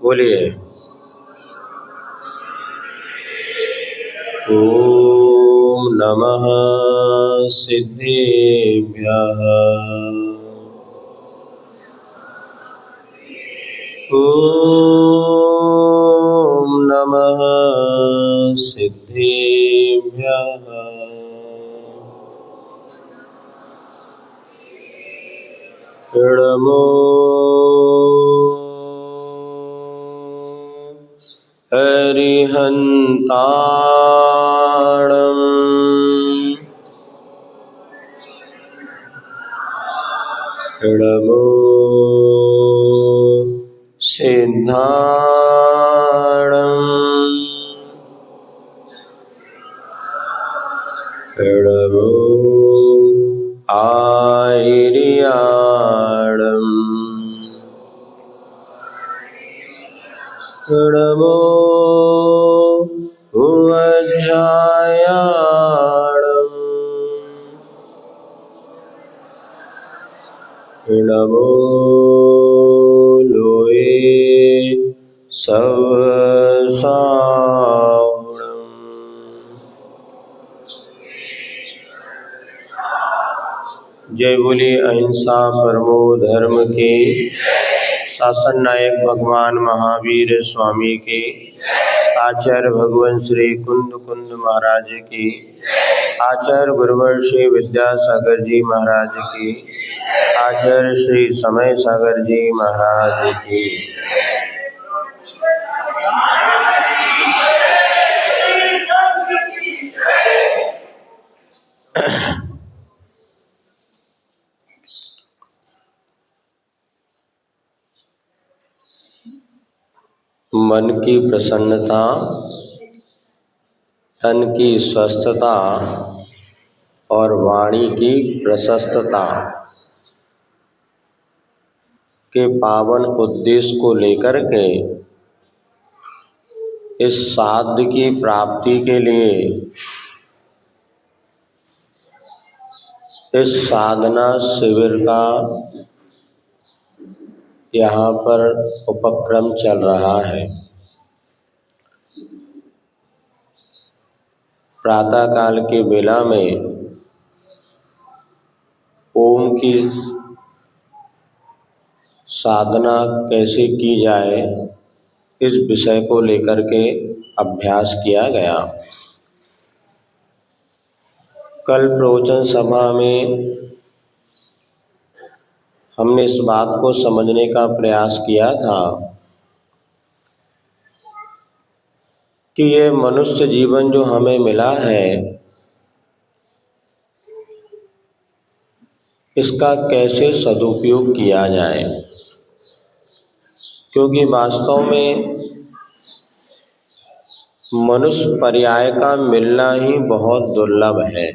बोलिए। ओम नमः सिद्धेभ्यः। ओम नमः सिद्धेभ्यः। नमो हरिहन्ताणं नमो सिद्धाणं नमो आयर्याणं नमो उवज्जायाणं नमो लोये सवसावणं। जय बोली अहिंसा परमो धर्म के शासन नायक भगवान महावीर स्वामी के, आचार्य भगवान श्री कुंद कुंद महाराज की, आचार्य गुरुवर श्री विद्यासागर जी महाराज की, आचार्य श्री समय सागर जी महाराज की। मन की प्रसन्नता, तन की स्वस्थता और वाणी की प्रशस्तता के पावन उद्देश्य को लेकर के इस साध्य की प्राप्ति के लिए इस साधना शिविर का यहाँ पर उपक्रम चल रहा है। प्रातः काल के बेला में ओम की साधना कैसे की जाए, इस विषय को लेकर के अभ्यास किया गया। कल प्रवचन सभा में हमने इस बात को समझने का प्रयास किया था कि ये मनुष्य जीवन जो हमें मिला है, इसका कैसे सदुपयोग किया जाए, क्योंकि वास्तव में मनुष्य पर्याय का मिलना ही बहुत दुर्लभ है।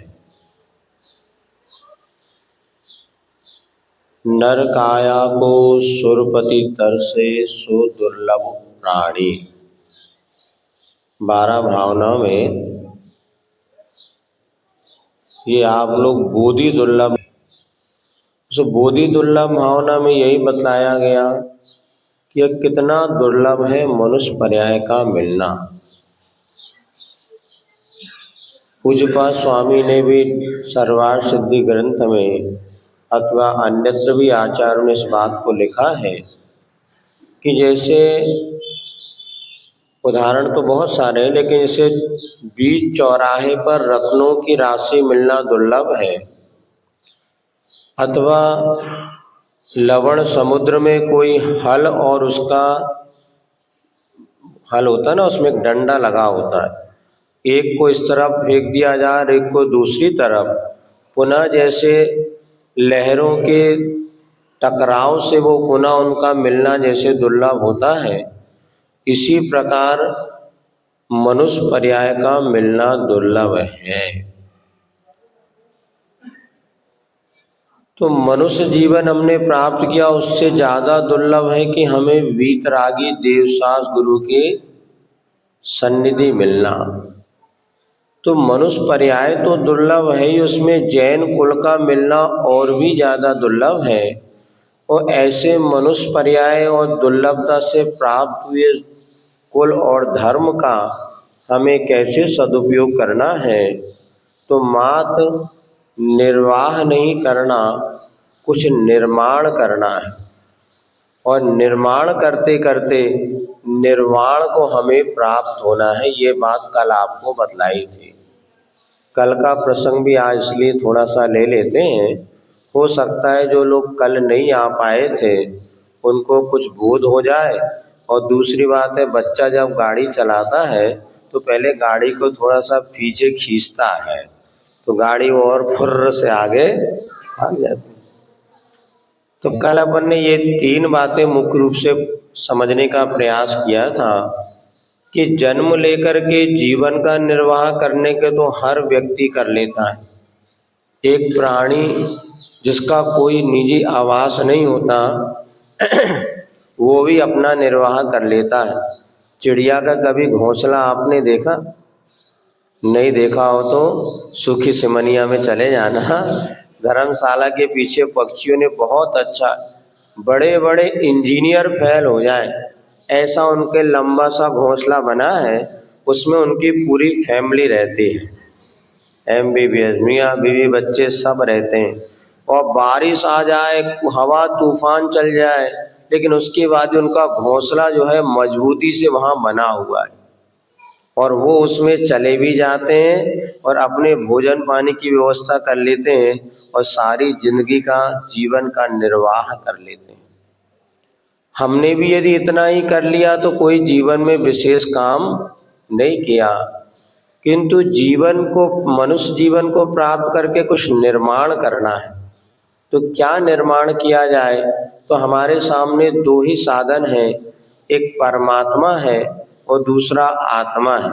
नर काया को सुरपति तरसे सो दुर्लभ प्राणी। 12 भावना में ये आप लोग बोधि दुर्लभ, उस बोधि दुर्लभ भावना में यही बतलाया गया कि यह कितना दुर्लभ है मनुष्य पर्याय का मिलना। पूज्यपाद स्वामी ने भी सर्वार्थ सिद्धि ग्रंथ में अथवा अन्यत्र भी आचार्यों ने इस बात को लिखा है कि जैसे उदाहरण तो बहुत सारे हैं, लेकिन जैसे बीच चौराहे पर रत्नों की राशि मिलना दुर्लभ है, अथवा लवण समुद्र में कोई हल और उसका हल होता है ना, उसमें एक डंडा लगा होता है, एक को इस तरफ फेंक दिया जाए, एक को दूसरी तरफ, पुनः जैसे लहरों के टकराव से वो पुनः उनका मिलना जैसे दुर्लभ होता है, इसी प्रकार मनुष्य पर्याय का मिलना दुर्लभ है। तो मनुष्य जीवन हमने प्राप्त किया, उससे ज्यादा दुर्लभ है कि हमें वीतरागी देवसास गुरु के सन्निधि मिलना। तो मनुष्य पर्याय तो दुर्लभ है ही, उसमें जैन कुल का मिलना और भी ज्यादा दुर्लभ है। और ऐसे मनुष्य पर्याय और दुर्लभता से प्राप्त हुए कुल और धर्म का हमें कैसे सदुपयोग करना है। तो मात्र निर्वाह नहीं करना, कुछ निर्माण करना है, और निर्माण करते करते निर्वाण को हमें प्राप्त होना है। ये बात कल आपको बतलाई थी। कल का प्रसंग भी आज इसलिए थोड़ा सा ले लेते हैं, हो सकता है जो लोग कल नहीं आ पाए थे उनको कुछ बोध हो जाए। और दूसरी बात है, बच्चा जब गाड़ी चलाता है तो पहले गाड़ी को थोड़ा सा पीछे खींचता है तो गाड़ी और फुर्र से आगे भाग जाती है। तो कल अपन ने ये 3 बातें मुख्य रूप से समझने का प्रयास किया था कि जन्म लेकर के जीवन का निर्वाह करने के तो हर व्यक्ति कर लेता है। एक प्राणी जिसका कोई निजी आवास नहीं होता वो भी अपना निर्वाह कर लेता है। चिड़िया का कभी घोंसला आपने देखा? नहीं देखा हो तो सुखी सिमनिया में चले जाना, धर्मशाला के पीछे पक्षियों ने बहुत अच्छा, बड़े बड़े इंजीनियर फेल हो जाए ऐसा उनके लंबा सा घोंसला बना है, उसमें उनकी पूरी फैमिली रहती है। MBBS मियाँ बीवी बच्चे सब रहते हैं। और बारिश आ जाए, हवा तूफान चल जाए, लेकिन उसके बाद उनका घोंसला जो है मजबूती से वहाँ बना हुआ है और वो उसमें चले भी जाते हैं और अपने भोजन पानी की व्यवस्था कर लेते हैं और सारी जिंदगी का जीवन का निर्वाह कर लेते हैं। हमने भी यदि इतना ही कर लिया तो कोई जीवन में विशेष काम नहीं किया, किंतु जीवन को, मनुष्य जीवन को प्राप्त करके कुछ निर्माण करना है। तो क्या निर्माण किया जाए? तो हमारे सामने 2 ही साधन हैं, एक परमात्मा है और दूसरा आत्मा है।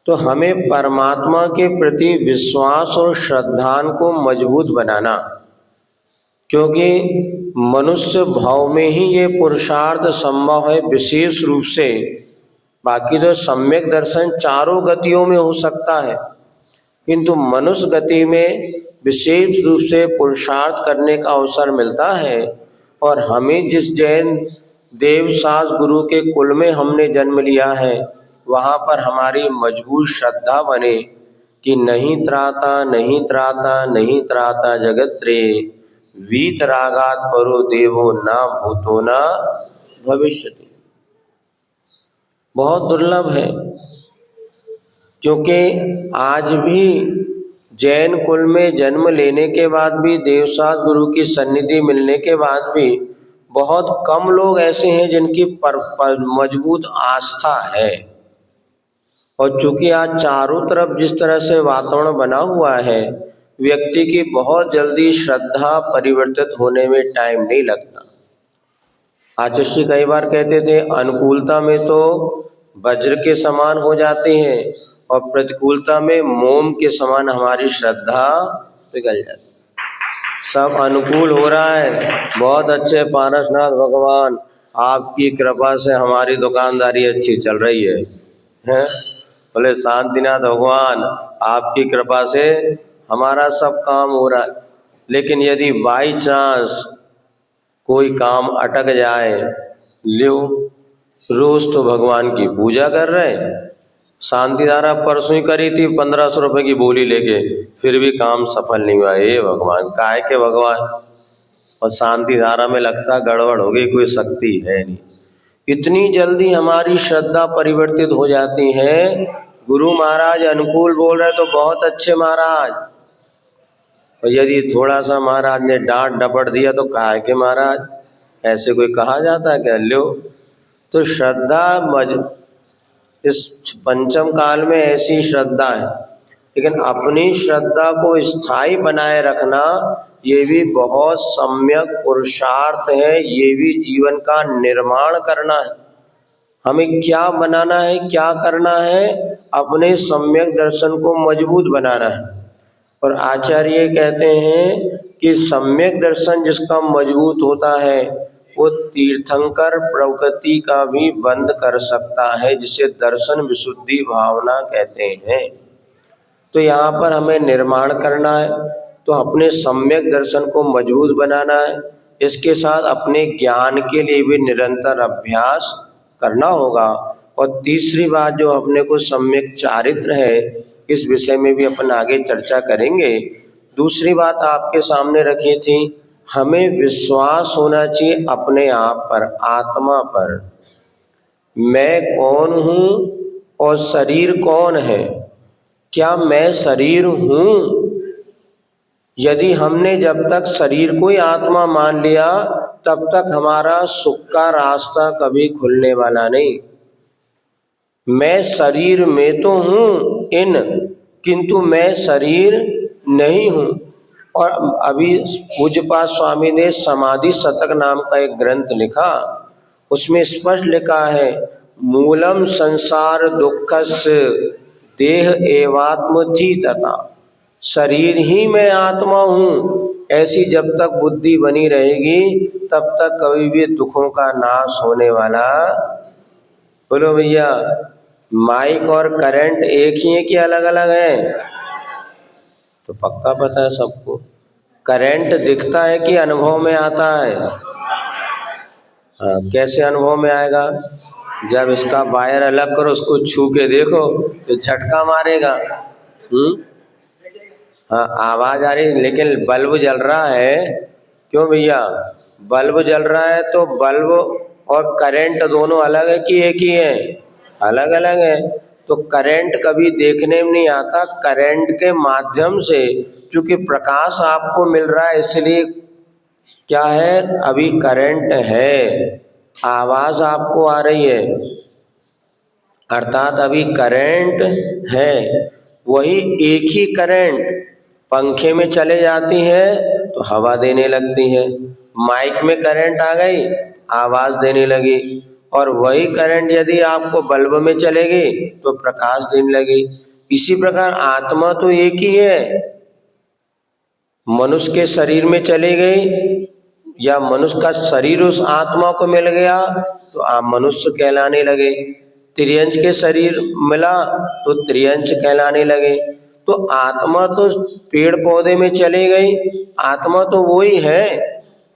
तो हमें परमात्मा के प्रति विश्वास और श्रद्धा को मजबूत बनाना, क्योंकि मनुष्य भाव में ही ये पुरुषार्थ संभव है विशेष रूप से। बाकी तो सम्यक दर्शन चारों गतियों में हो सकता है, किंतु मनुष्य गति में विशेष रूप से पुरुषार्थ करने का अवसर मिलता है। और हमें जिस जैन देवसास गुरु के कुल में हमने जन्म लिया है, वहाँ पर हमारी मजबूत श्रद्धा बने कि नहीं त्राता नहीं त्राता नहीं त्राता जगत रे, वीतरागात परो देवो ना भूतो ना भविष्यति। बहुत दुर्लभ है, क्योंकि आज भी जैन कुल में जन्म लेने के बाद भी, देवसास गुरु की सन्निधि मिलने के बाद भी बहुत कम लोग ऐसे हैं जिनकी मजबूत आस्था है। और चूंकि आज चारों तरफ जिस तरह से वातावरण बना हुआ है, व्यक्ति की बहुत जल्दी श्रद्धा परिवर्तित होने में टाइम नहीं लगता। आचार्य कई बार कहते थे, अनुकूलता में तो वज्र के समान हो जाते हैं और प्रतिकूलता में मोम के समान हमारी श्रद्धा पिघल जाती। सब अनुकूल हो रहा है, बहुत अच्छे पारसनाथ भगवान आपकी कृपा से हमारी दुकानदारी अच्छी चल रही है, हैं? बोले शांतिनाथ भगवान आपकी कृपा से हमारा सब काम हो रहा है। लेकिन यदि बाई चांस कोई काम अटक जाए, लो रोज तो भगवान की पूजा कर रहे हैं, शांति धारा परसों ही करी थी 1500 रुपए की बोली लेके, फिर भी काम सफल नहीं हुआ। हे भगवान, काहे के भगवान? और शांति धारा में लगता गड़बड़ हो गई, कोई शक्ति है नहीं। इतनी जल्दी हमारी श्रद्धा परिवर्तित हो जाती है। गुरु महाराज अनुकूल बोल रहे तो बहुत अच्छे महाराज, और यदि थोड़ा सा महाराज ने डांट डपट दिया तो काहे के महाराज, ऐसे कोई कहा जाता है क्या? लो, तो श्रद्धा इस पंचम काल में ऐसी श्रद्धा है, लेकिन अपनी श्रद्धा को स्थायी बनाए रखना ये भी बहुत सम्यक पुरुषार्थ है, ये भी जीवन का निर्माण करना है। हमें क्या बनाना है, क्या करना है? अपने सम्यक दर्शन को मजबूत बनाना है। और आचार्य कहते हैं कि सम्यक दर्शन जिसका मजबूत होता है वो तीर्थंकर प्रकृति का भी बंद कर सकता है, जिसे दर्शन विशुद्धि भावना कहते हैं। तो यहाँ पर हमें निर्माण करना है, तो अपने सम्यक दर्शन को मजबूत बनाना है। इसके साथ अपने ज्ञान के लिए भी निरंतर अभ्यास करना होगा। और तीसरी बात जो अपने को सम्यक चारित्र है, इस विषय में भी अपन आगे चर्चा करेंगे। दूसरी बात आपके सामने रखी थी, हमें विश्वास होना चाहिए अपने आप पर, आत्मा पर। मैं कौन हूँ और शरीर कौन है? क्या मैं शरीर हूँ? यदि हमने जब तक शरीर को ही आत्मा मान लिया, तब तक हमारा सुख का रास्ता कभी खुलने वाला नहीं। मैं शरीर में तो हूँ किंतु मैं शरीर नहीं हूँ। और अभी पूज्यपाद स्वामी ने समाधि शतक नाम का एक ग्रंथ लिखा, उसमें स्पष्ट लिखा है, मूलम संसार दुखस्य देह एवात्मथि तथा, शरीर ही मैं आत्मा हूँ। ऐसी जब तक बुद्धि बनी रहेगी तब तक कभी भी दुखों का नाश होने वाला। बोलो भैया, माइक और करंट एक ही है कि अलग अलग है? तो पक्का पता है सबको। करंट दिखता है कि अनुभव में आता है? हाँ, कैसे अनुभव में आएगा? जब इसका वायर अलग करो, उसको छू के देखो तो झटका मारेगा। हाँ, आवाज आ रही, लेकिन बल्ब जल रहा है। क्यों भैया? बल्ब जल रहा है तो बल्ब और करंट दोनों अलग है कि एक ही है? अलग अलग है। तो करंट कभी देखने में नहीं आता, करंट के माध्यम से, क्योंकि प्रकाश आपको मिल रहा है, इसलिए क्या है, अभी करंट है, आवाज आपको आ रही है, अर्थात अभी करंट है। वही एक ही करंट पंखे में चले जाती है तो हवा देने लगती है, माइक में करंट आ गई, आवाज देने लगी। और वही करंट यदि आपको बल्ब में चलेगी तो प्रकाश देने लगी। इसी प्रकार आत्मा तो एक ही है। मनुष्य के शरीर में चली गई या मनुष्य का शरीर उस आत्मा को मिल गया तो आप मनुष्य कहलाने लगे। त्रियंच के शरीर मिला तो त्रियंच कहलाने लगे। तो आत्मा तो पेड़ पौधे में चली गई, आत्मा तो वही है।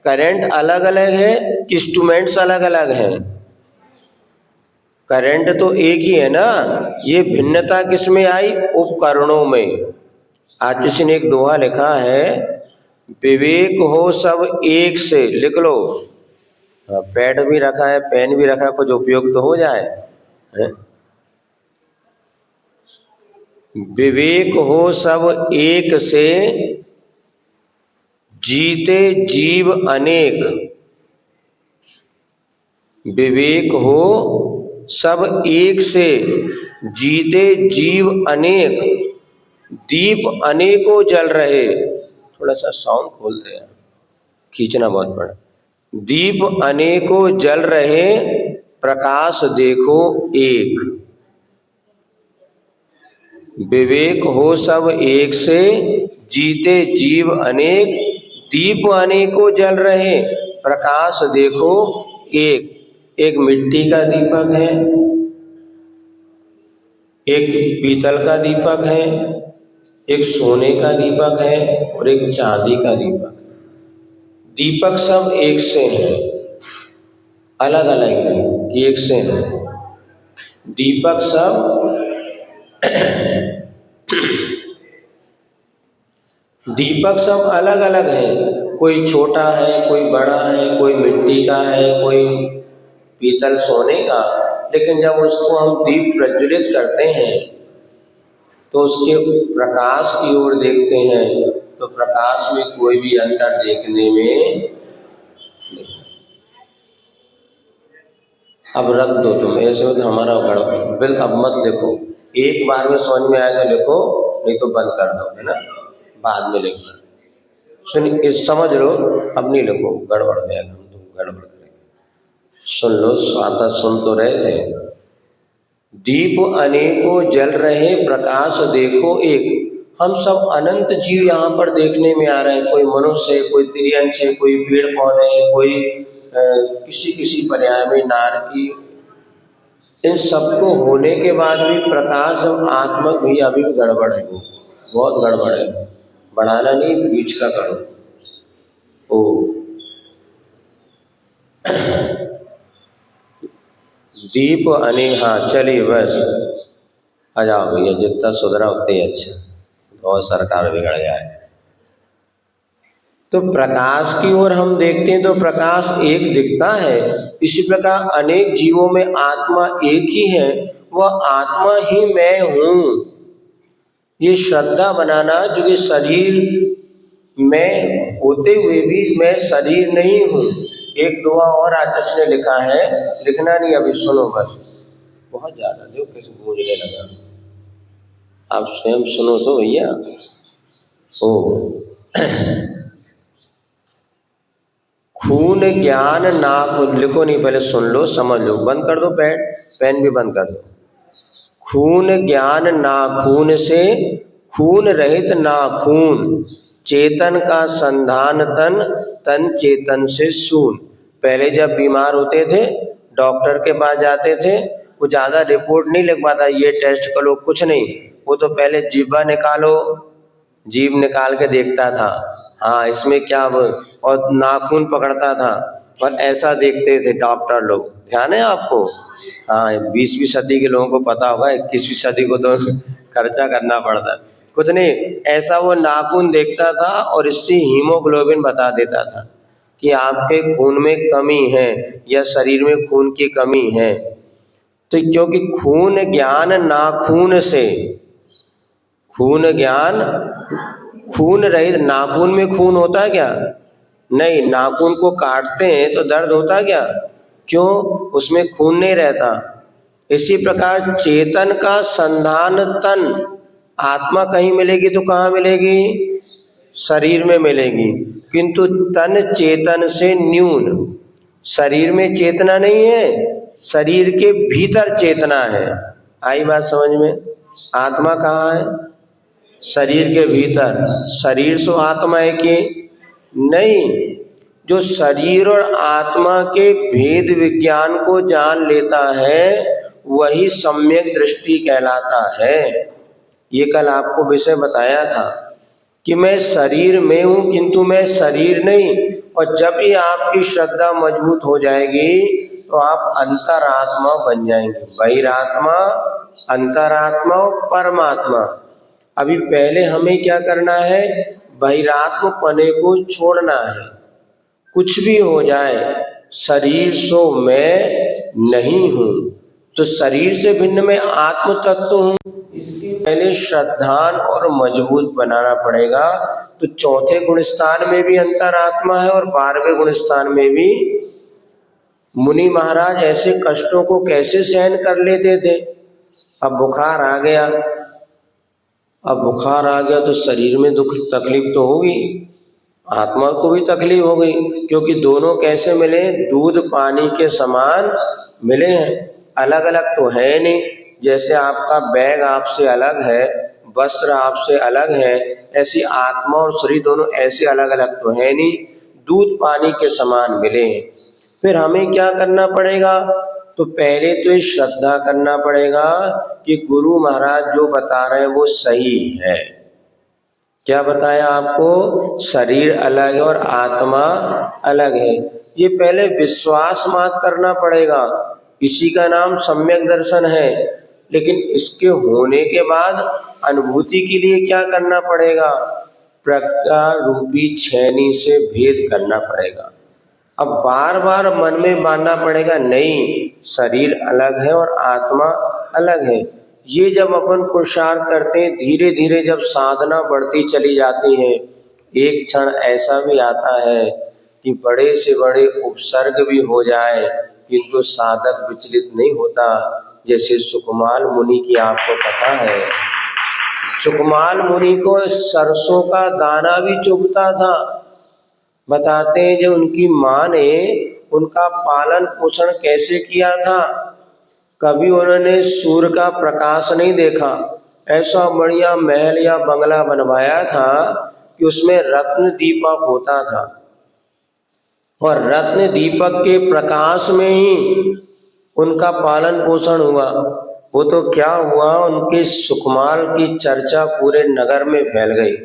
करंट अलग अलग है, इंस्ट्रूमेंट्स अलग अलग हैं। करंट तो एक ही है ना। ये भिन्नता किस में आई? उपकरणों में। आज किसी ने एक दोहा लिखा है, विवेक हो सब एक से, लिख लो। पैड भी रखा है, पेन भी रखा है, कुछ उपयोग तो हो जाए। विवेक हो सब एक से, जीते जीव अनेक। विवेक हो सब एक से, जीते जीव अनेक। दीप अनेकों जल रहे। थोड़ा सा साउंड खोल दे, खींचना बहुत पड़ा। दीप अनेकों जल रहे, प्रकाश देखो एक। विवेक हो सब एक से, जीते जीव अनेक। दीप अनेकों जल रहे, प्रकाश देखो एक। एक मिट्टी का दीपक है, एक पीतल का दीपक है, एक सोने का दीपक है और एक चांदी का दीपक है। दीपक सब एक से हैं, अलग अलग है, एक से हैं। दीपक सब दीपक सब अलग अलग है। कोई छोटा है, कोई बड़ा है, कोई मिट्टी का है, कोई पीतल सोने का। लेकिन जब उसको हम दीप प्रज्वलित करते हैं तो उसके प्रकाश की ओर देखते हैं तो प्रकाश में कोई भी अंतर देखने में नहीं। अब रख दो तुम, ऐसे हो तो हमारा बिल अब मत लिखो। एक बार में समझ में आएगा लिखो, नहीं तो बंद कर दो, है ना, बाद में लिखना। सुन, समझ लो, अब नहीं लिखो, गड़बड़ हो जाएगा, हम तुम गड़बड़ करेंगे। सुन लो, स्वाता सुन तो रहे थे। दीप अनेकों जल रहे, प्रकाश देखो एक। हम सब अनंत जीव यहाँ पर देखने में आ रहे हैं। कोई मनुष्य है, कोई तिर्यंश है, कोई पेड़ पौधे है, कोई किसी किसी पर्याय में नारकी। इन सबको होने के बाद भी प्रकाश और आत्मक भी अभी भी गड़बड़ है, वो बहुत गड़बड़ है। बढ़ाना नहीं, बीच का करो। ओ दीप अनेहा। चलिए बस आ जाओ भैया, जितना सुधरा उतना ही अच्छा। और सरकार बिगड़ जाए। तो प्रकाश की ओर हम देखते हैं तो प्रकाश एक दिखता है। इसी प्रकार अनेक जीवों में आत्मा एक ही है, वह आत्मा ही मैं हूँ। ये श्रद्धा बनाना जो कि शरीर में होते हुए भी मैं शरीर नहीं हूँ। एक दुआ और आचार्य ने लिखा है, लिखना नहीं अभी, सुनो बस। बहुत ज्यादा देखो कैसे गूंजने लगा, आप स्वयं सुनो तो भैया। ओ खून ज्ञान नाखून, लिखो नहीं पहले सुन लो समझ लो। बंद कर दो पेन, पेन भी बंद कर दो। खून ज्ञान नाखून से खून रहित नाखून, चेतन का संधान तन, तन चेतन से शून। पहले जब बीमार होते थे डॉक्टर के पास जाते थे, वो ज्यादा रिपोर्ट नहीं लिख पाता, ये टेस्ट करो कुछ नहीं, वो तो पहले जीभा निकालो, जीभ निकाल के देखता था हाँ इसमें क्या वो, और नाखून पकड़ता था। और ऐसा देखते थे डॉक्टर लोग, ध्यान है आपको? हाँ 20वीं सदी के लोगों को पता होगा, 21वीं सदी को तो खर्चा करना पड़ता। कुछ नहीं, ऐसा वो नाखून देखता था और इससे हीमोग्लोबिन बता देता था कि आपके खून में कमी है या शरीर में खून की कमी है। तो क्योंकि खून ज्ञान नाखून से, खून ज्ञान, खून रहित, नाखून में खून होता है क्या? नहीं, नाखून को काटते हैं तो दर्द होता है क्या? क्यों? उसमें खून नहीं रहता। इसी प्रकार चेतन का संधान तन, आत्मा कहीं मिलेगी तो कहाँ मिलेगी? शरीर में मिलेगी, किंतु तन चेतन से न्यून। शरीर में चेतना नहीं है, शरीर के भीतर चेतना है। आई बात समझ में? आत्मा कहाँ है? शरीर के भीतर। शरीर सो आत्मा है कि नहीं? जो शरीर और आत्मा के भेद विज्ञान को जान लेता है वही सम्यक दृष्टि कहलाता है। ये कल आपको विषय बताया था कि मैं शरीर में हूँ किंतु मैं शरीर नहीं। और जब भी आपकी श्रद्धा मजबूत हो जाएगी तो आप अंतरात्मा बन जाएंगे। बहिरात्मा, अंतरात्मा और परमात्मा। अभी पहले हमें क्या करना है? बहिरात्म पने को छोड़ना है। कुछ भी हो जाए, शरीर सो मैं नहीं हूँ। तो शरीर से भिन्न मैं आत्म तत्व हूँ। इसके पहले श्रद्धान और मजबूत बनाना पड़ेगा। तो चौथे गुण स्थान में भी अंतरात्मा है और 12वें गुण स्थान में भी। मुनि महाराज ऐसे कष्टों को कैसे सहन कर लेते थे? अब बुखार आ गया, अब बुखार आ गया तो शरीर में दुख तकलीफ तो होगी, आत्मा को भी तकलीफ हो गई, क्योंकि दोनों कैसे मिले? दूध पानी के समान मिले हैं। अलग अलग तो है नहीं। जैसे आपका बैग आपसे अलग है, वस्त्र आपसे अलग है, ऐसी आत्मा और शरीर दोनों ऐसे अलग अलग तो है नहीं, दूध पानी के समान मिले हैं। फिर हमें क्या करना पड़ेगा? तो पहले तो ये श्रद्धा करना पड़ेगा कि गुरु महाराज जो बता रहे हैं वो सही है। क्या बताया आपको? शरीर अलग है और आत्मा अलग है। ये पहले विश्वास मात्र करना पड़ेगा। इसी का नाम सम्यक दर्शन है। लेकिन इसके होने के बाद अनुभूति के लिए क्या करना पड़ेगा? प्रज्ञा रूपी छेनी से भेद करना पड़ेगा। अब बार बार मन में मानना पड़ेगा, नहीं शरीर अलग है और आत्मा अलग है। ये जब अपन पुरुषार्थ करते हैं, धीरे धीरे जब साधना बढ़ती चली जाती है, एक क्षण ऐसा भी आता है कि बड़े से बड़े उपसर्ग भी हो जाए किंतु साधक विचलित नहीं होता। जैसे सुकमाल मुनि की आपको पता है, सुकमाल मुनि को सरसों का दाना भी चुभता था। बताते हैं जब उनकी माँ ने उनका पालन पोषण कैसे किया था। कभी उन्होंने सूर्य का प्रकाश नहीं देखा। ऐसा बढ़िया महल या बंगला बनवाया था कि उसमें रत्न दीपक होता था और रत्न दीपक के प्रकाश में ही उनका पालन पोषण हुआ। वो तो क्या हुआ, उनके सुकमाल की चर्चा पूरे नगर में फैल गई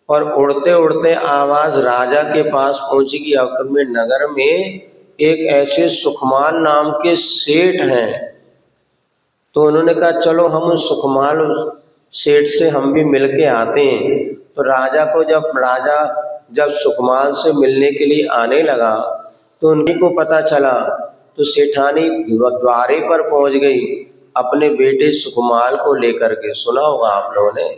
और उड़ते उड़ते आवाज राजा के पास पहुंची कि आखिर में नगर में एक ऐसे सुखमाल नाम के सेठ हैं। तो उन्होंने कहा चलो हम उस सुखमाल सेठ से हम भी मिल के आते हैं। तो राजा जब सुखमाल से मिलने के लिए आने लगा तो उन्हीं को पता चला। तो सेठानी द्वारे पर पहुंच गई अपने बेटे सुखमाल को लेकर के, सुना होगा आप लोगों ने,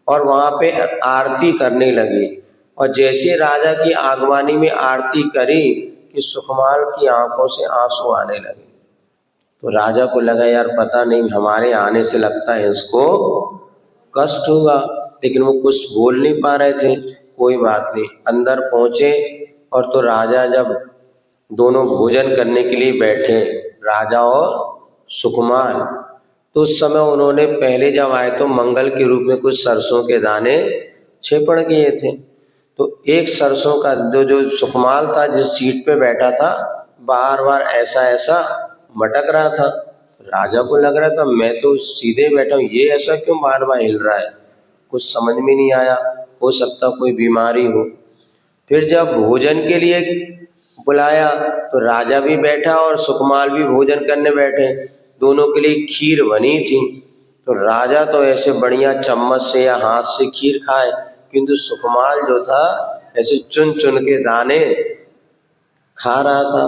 और वहां पे आरती करने लगी। और जैसे राजा की आगवानी में आरती करी कि सुखमाल की आंखों से आंसू आने लगे। तो राजा को लगा यार पता नहीं हमारे आने से लगता है इसको कष्ट होगा, लेकिन वो कुछ बोल नहीं पा रहे थे। कोई बात नहीं, अंदर पहुंचे। और तो राजा जब दोनों भोजन करने के लिए बैठे, राजा और सुकुमार, तो उस समय उन्होंने पहले जब आए तो मंगल के रूप में कुछ सरसों के दाने छेपड़ किए थे। तो एक सरसों का जो सुकुमार था जिस सीट पे बैठा था, बार बार ऐसा मटक रहा था। राजा को लग रहा था मैं तो सीधे बैठा हूँ, ये ऐसा क्यों बार बार हिल रहा है, कुछ समझ में नहीं आया, हो सकता कोई बीमारी हो। फिर जब भोजन के लिए बुलाया तो राजा भी बैठा और सुकुमार भी भोजन करने बैठे। दोनों के लिए खीर बनी थी। तो राजा तो ऐसे बढ़िया चम्मच से या हाथ से खीर खाए, किंतु सुकुमार जो था ऐसे चुन चुन के दाने खा रहा था,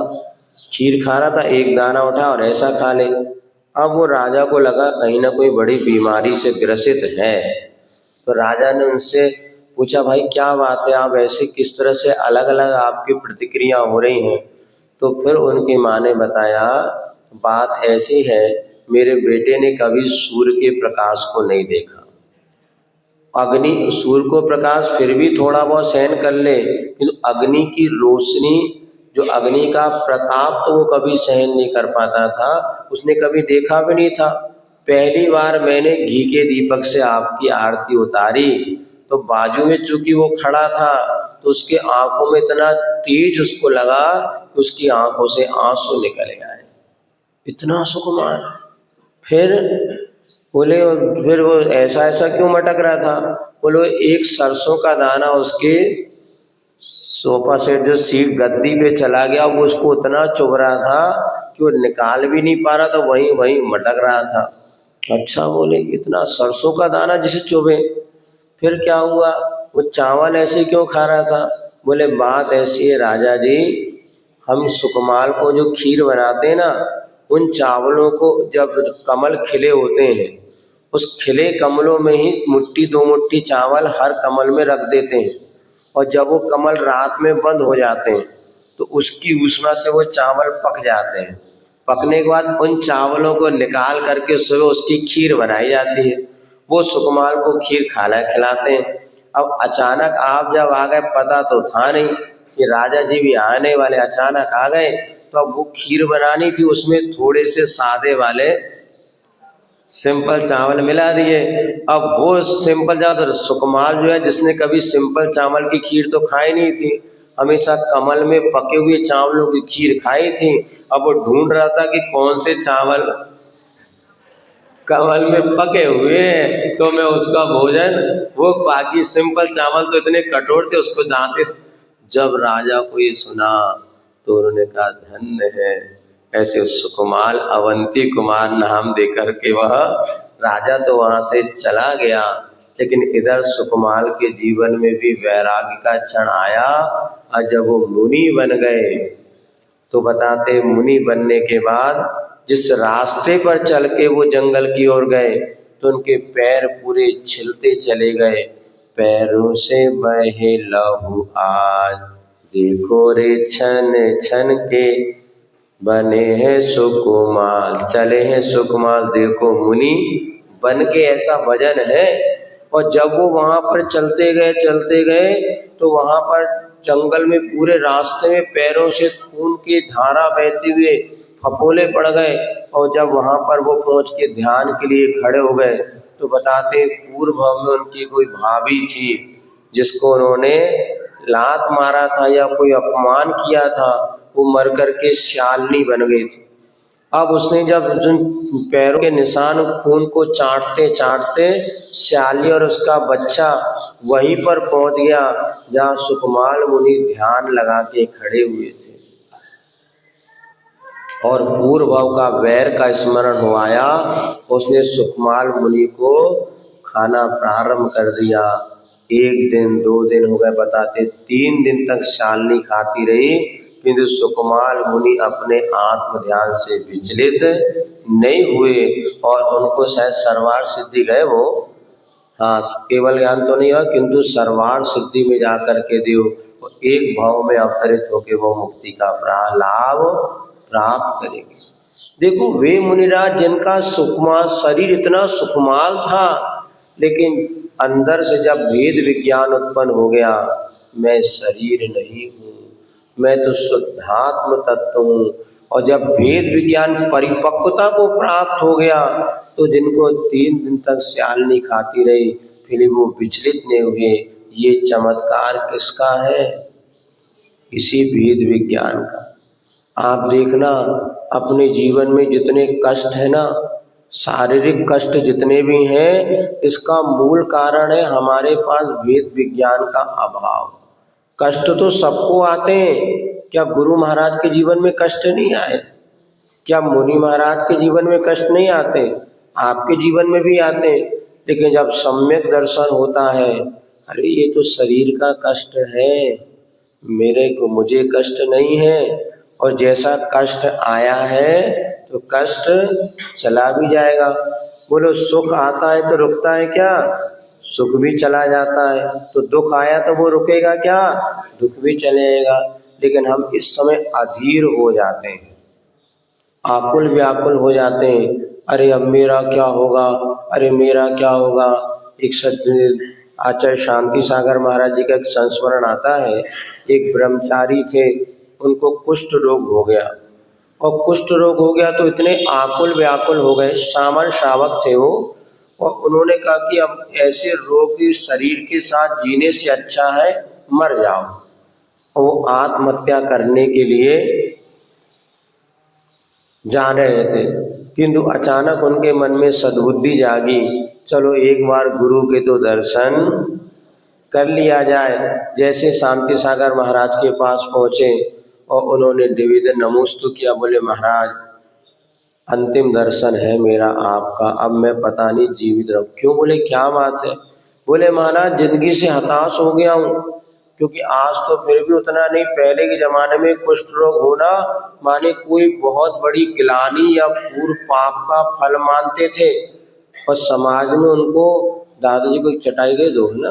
खीर खा रहा था, एक दाना उठा और ऐसा खा ले। अब वो राजा को लगा कहीं ना कोई बड़ी बीमारी से ग्रसित है। तो राजा ने उनसे पूछा भाई क्या बात है, आप ऐसे किस तरह से अलग अलग आपकी प्रतिक्रिया हो रही हैं। तो फिर उनकी माँ ने बताया बात ऐसी है, मेरे बेटे ने कभी सूर्य के प्रकाश को नहीं देखा। सूर्य को प्रकाश फिर भी थोड़ा बहुत सहन कर ले, किंतु अग्नि की रोशनी, जो अग्नि का प्रताप, तो वो कभी सहन नहीं कर पाता था, उसने कभी देखा भी नहीं था। पहली बार मैंने घी के दीपक से आपकी आरती उतारी तो बाजू में चूंकि वो खड़ा था तो उसके आंखों में इतना तेज उसको लगा कि उसकी आंखों से आंसू निकल आए, इतना सुकुमार। फिर बोले फिर वो ऐसा क्यों मटक रहा था। बोलो एक सरसों का दाना उसके सोफा सेट जो सीट गद्दी पे चला गया, वो उसको उतना चुभ रहा था कि वो निकाल भी नहीं पा रहा था, वहीं मटक रहा था। अच्छा बोले इतना सरसों का दाना जिसे चुभे, फिर क्या हुआ, वो चावल ऐसे क्यों खा रहा था। बोले बात ऐसी है राजा जी, हम सुकुमार को जो खीर बनाते हैं ना, उन चावलों को जब कमल खिले होते हैं, उस खिले कमलों में ही मुट्ठी दो मुट्ठी चावल हर कमल में रख देते हैं, और जब वो कमल रात में बंद हो जाते हैं तो उसकी ऊष्मा से वो चावल पक जाते हैं। पकने के बाद उन चावलों को निकाल करके सुबह उसकी खीर बनाई जाती है, वो सुकुमार को खीर खिलाते हैं। अब अचानक आप जब आ गए, पता तो था नहीं कि राजा जी भी आने वाले, अचानक आ गए, तो अब वो खीर बनानी थी, उसमें थोड़े से सादे वाले सिंपल चावल मिला दिए। अब वो सिंपल चावल, सुकुमार जो है जिसने कभी सिंपल चावल की खीर तो खाई नहीं थी, हमेशा कमल में पके हुए चावलों की खीर खाई थी। अब वो ढूंढ रहा था कि कौन से चावल कमल में पके हुए हैं तो मैं उसका भोजन, वो बाकी सिंपल चावल तो इतने कठोर थे उसको दांते। जब राजा को ये सुना तो उन्होंने कहा धन्य है ऐसे सुकुमार, अवंती कुमार नाम देकर के वह राजा तो वहां से चला गया। लेकिन इधर सुकुमार के जीवन में भी वैराग्य का क्षण आया, और जब वो मुनि बन गए तो बताते मुनि बनने के बाद जिस रास्ते पर चल के वो जंगल की ओर गए तो उनके पैर पूरे छिलते चले गए। पैरों से बहे लहू आज, देखो रे छन छन के बने हैं सुकुमार, चले हैं सुकुमार, देखो मुनि बन के, ऐसा भजन है। और जब वो वहां पर चलते गए तो वहां पर जंगल में पूरे रास्ते में पैरों से खून की धारा बहती हुए फफोले पड़ गए। और जब वहां पर वो पहुंच के ध्यान के लिए खड़े हो गए तो बताते पूर्व में उनकी कोई भाभी थी जिसको उन्होंने लात मारा था या कोई अपमान किया था, वो मर करके श्यालनी बन गई थी। अब उसने जब पैरों के निशान खून को चाटते चाटते श्याली और उसका बच्चा वहीं पर पहुंच गया जहाँ सुकुमार मुनि ध्यान लगा के खड़े हुए थे। और पूर्व भाव का वैर का स्मरण हो आया, उसने सुखमाल मुनि को खाना प्रारंभ कर दिया। 1 दिन 2 दिन हो गए, बताते 3 दिन तक शालिनी खाती रही, किंतु सुखमाल मुनि अपने आत्म ध्यान से विचलित नहीं हुए और उनको शायद सर्वार सिद्धि गए वो, हाँ केवल ज्ञान तो नहीं हुआ किंतु सर्वार सिद्धि में जाकर के देव एक भाव में अवतरित होकर वो मुक्ति का लाभ प्राप्त करेंगे। देखो वे मुनिराज जिनका सुकुमार शरीर इतना सुकुमाल था, लेकिन अंदर से जब भेद विज्ञान उत्पन्न हो गया, मैं शरीर नहीं हूँ, मैं तो शुद्धात्म तत्व हूँ, और जब भेद विज्ञान परिपक्वता को प्राप्त हो गया तो जिनको 3 दिन तक शालिनी खाती रही फिर वो विचलित नहीं हुए, ये चमत्कार किसका है? इसी भेद विज्ञान का। आप देखना अपने जीवन में जितने कष्ट है ना, शारीरिक कष्ट जितने भी हैं, इसका मूल कारण है हमारे पास भेद विज्ञान का अभाव। कष्ट तो सबको आते हैं, क्या गुरु महाराज के जीवन में कष्ट नहीं आए? क्या मुनि महाराज के जीवन में कष्ट नहीं आते? आपके जीवन में भी आते, लेकिन जब सम्यक दर्शन होता है, अरे ये तो शरीर का कष्ट है, मेरे को मुझे कष्ट नहीं है, और जैसा कष्ट आया है तो कष्ट चला भी जाएगा। बोलो सुख आता है तो रुकता है क्या? सुख भी चला जाता है। तो दुख आया तो वो रुकेगा क्या? दुख भी चलेगा। लेकिन हम इस समय अधीर हो जाते हैं, आकुल व्याकुल हो जाते हैं, अरे अब मेरा क्या होगा, अरे मेरा क्या होगा। एक आचार्य शांति सागर महाराज जी का एक संस्मरण आता है, एक ब्रह्मचारी थे, उनको कुष्ठ रोग हो गया, और कुष्ठ रोग हो गया तो इतने आकुल व्याकुल हो गए, सामान्य श्रावक थे वो, और उन्होंने कहा कि अब ऐसे रोग शरीर के साथ जीने से अच्छा है मर जाओ। और वो आत्महत्या करने के लिए जा रहे थे, किंतु अचानक उनके मन में सद्बुद्धि जागी, चलो एक बार गुरु के तो दर्शन कर लिया जाए। जैसे शांति सागर महाराज के पास पहुँचे और उन्होंने निवेदन नमोस्तु किया, बोले महाराज अंतिम दर्शन है मेरा आपका, अब मैं पता नहीं जीवित रहूं। क्यों? बोले क्या बात है? बोले महाराज जिंदगी से हताश हो गया हूँ, क्योंकि आज तो फिर भी उतना नहीं, पहले के जमाने में कुष्ठ रोग होना माने कोई बहुत बड़ी गिलानी या पूर्व पाप का फल मानते थे, और समाज में उनको दादाजी को एक चटाई दे दो, है ना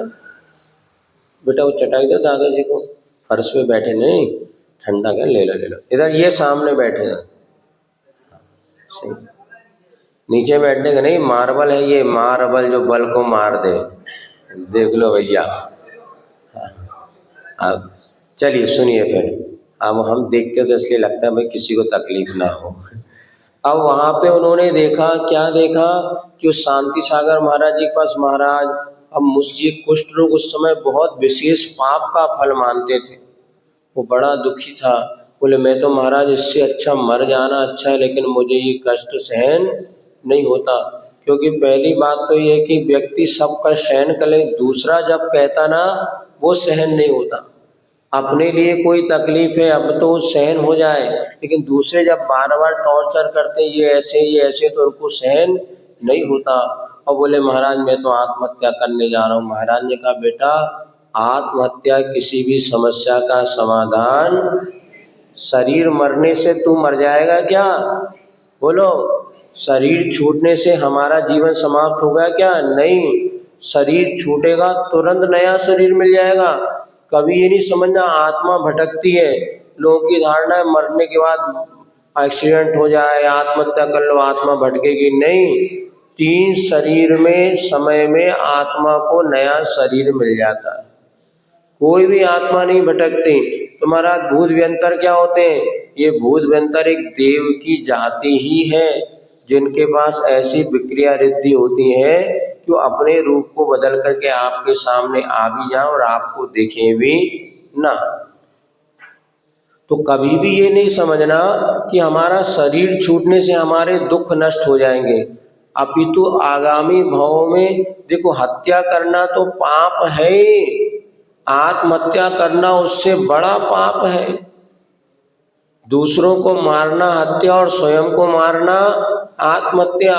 बेटा, वो चटाई दो दादाजी को, फर्श पे बैठे नहीं, ठंडा कर ले लो ले लो, इधर ये सामने बैठे हैं, सही नीचे बैठने का नहीं, मार्बल है ये, मार्बल जो बल को मार दे, देख लो भैया। अब चलिए सुनिए फिर, अब हम देखते तो इसलिए लगता है भाई किसी को तकलीफ ना हो। अब वहाँ पे उन्होंने देखा, क्या देखा कि उस शांति सागर महाराज जी के पास महाराज, अब मुझे कुष्ठ रोग उस समय बहुत विशेष पाप का फल मानते थे, वो बड़ा दुखी था। बोले मैं तो महाराज इससे अच्छा मर जाना अच्छा है, लेकिन मुझे ये कष्ट सहन नहीं होता। क्योंकि पहली बात तो ये कि व्यक्ति सबका सहन कर ले, दूसरा जब कहता ना वो सहन नहीं होता। अपने लिए कोई तकलीफ है अब तो सहन हो जाए, लेकिन दूसरे जब बार बार टॉर्चर करते ये ऐसे तो उनको सहन नहीं होता। और बोले महाराज मैं तो आत्महत्या करने जा रहा हूँ। महाराज ने कहा बेटा आत्महत्या किसी भी समस्या का समाधान, शरीर मरने से तू मर जाएगा क्या? बोलो, शरीर छूटने से हमारा जीवन समाप्त होगा क्या? नहीं, शरीर छूटेगा तुरंत नया शरीर मिल जाएगा। कभी ये नहीं समझना आत्मा भटकती है। लोगों की धारणा है मरने के बाद एक्सीडेंट हो जाए, आत्महत्या कर लो, आत्मा भटकेगी। नहीं, 3 शरीर में समय में आत्मा को नया शरीर मिल जाता है, कोई भी आत्मा नहीं भटकती। तुम्हारा भूत व्यंतर क्या होते हैं? ये भूत व्यंतर एक देव की जाति ही है, जिनके पास ऐसी विक्रिया रिद्धि होती है कि वो अपने रूप को बदल करके आपके सामने आ भी जाए और आपको देखें भी ना। तो कभी भी ये नहीं समझना कि हमारा शरीर छूटने से हमारे दुख नष्ट हो जाएंगे, अपितु आगामी भाव में देखो हत्या करना तो पाप है, आत्महत्या करना उससे बड़ा पाप है। दूसरों को मारना हत्या और स्वयं को मारना आत्महत्या।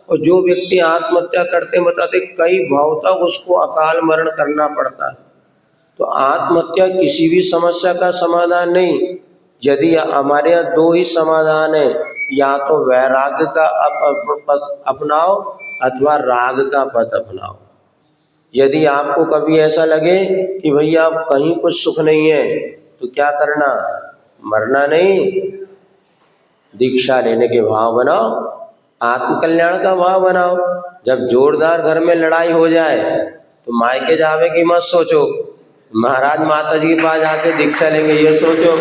और जो व्यक्ति आत्महत्या करते बताते कई भाव तक उसको अकाल मरण करना पड़ता है। तो आत्महत्या किसी भी समस्या का समाधान नहीं। यदि हमारे यहाँ दो ही समाधान है, या तो वैराग्य का पथ अपनाओ अथवा राग का पथ अपनाओ। यदि आपको कभी ऐसा लगे कि भैया आप कहीं कुछ सुख नहीं है तो क्या करना, मरना नहीं, दीक्षा लेने के भाव बनाओ, आत्मकल्याण का भाव बनाओ। जब जोरदार घर में लड़ाई हो जाए तो मायके जावे की मत सोचो, महाराज माता जी के पास जाके दीक्षा लेंगे ये सोचो।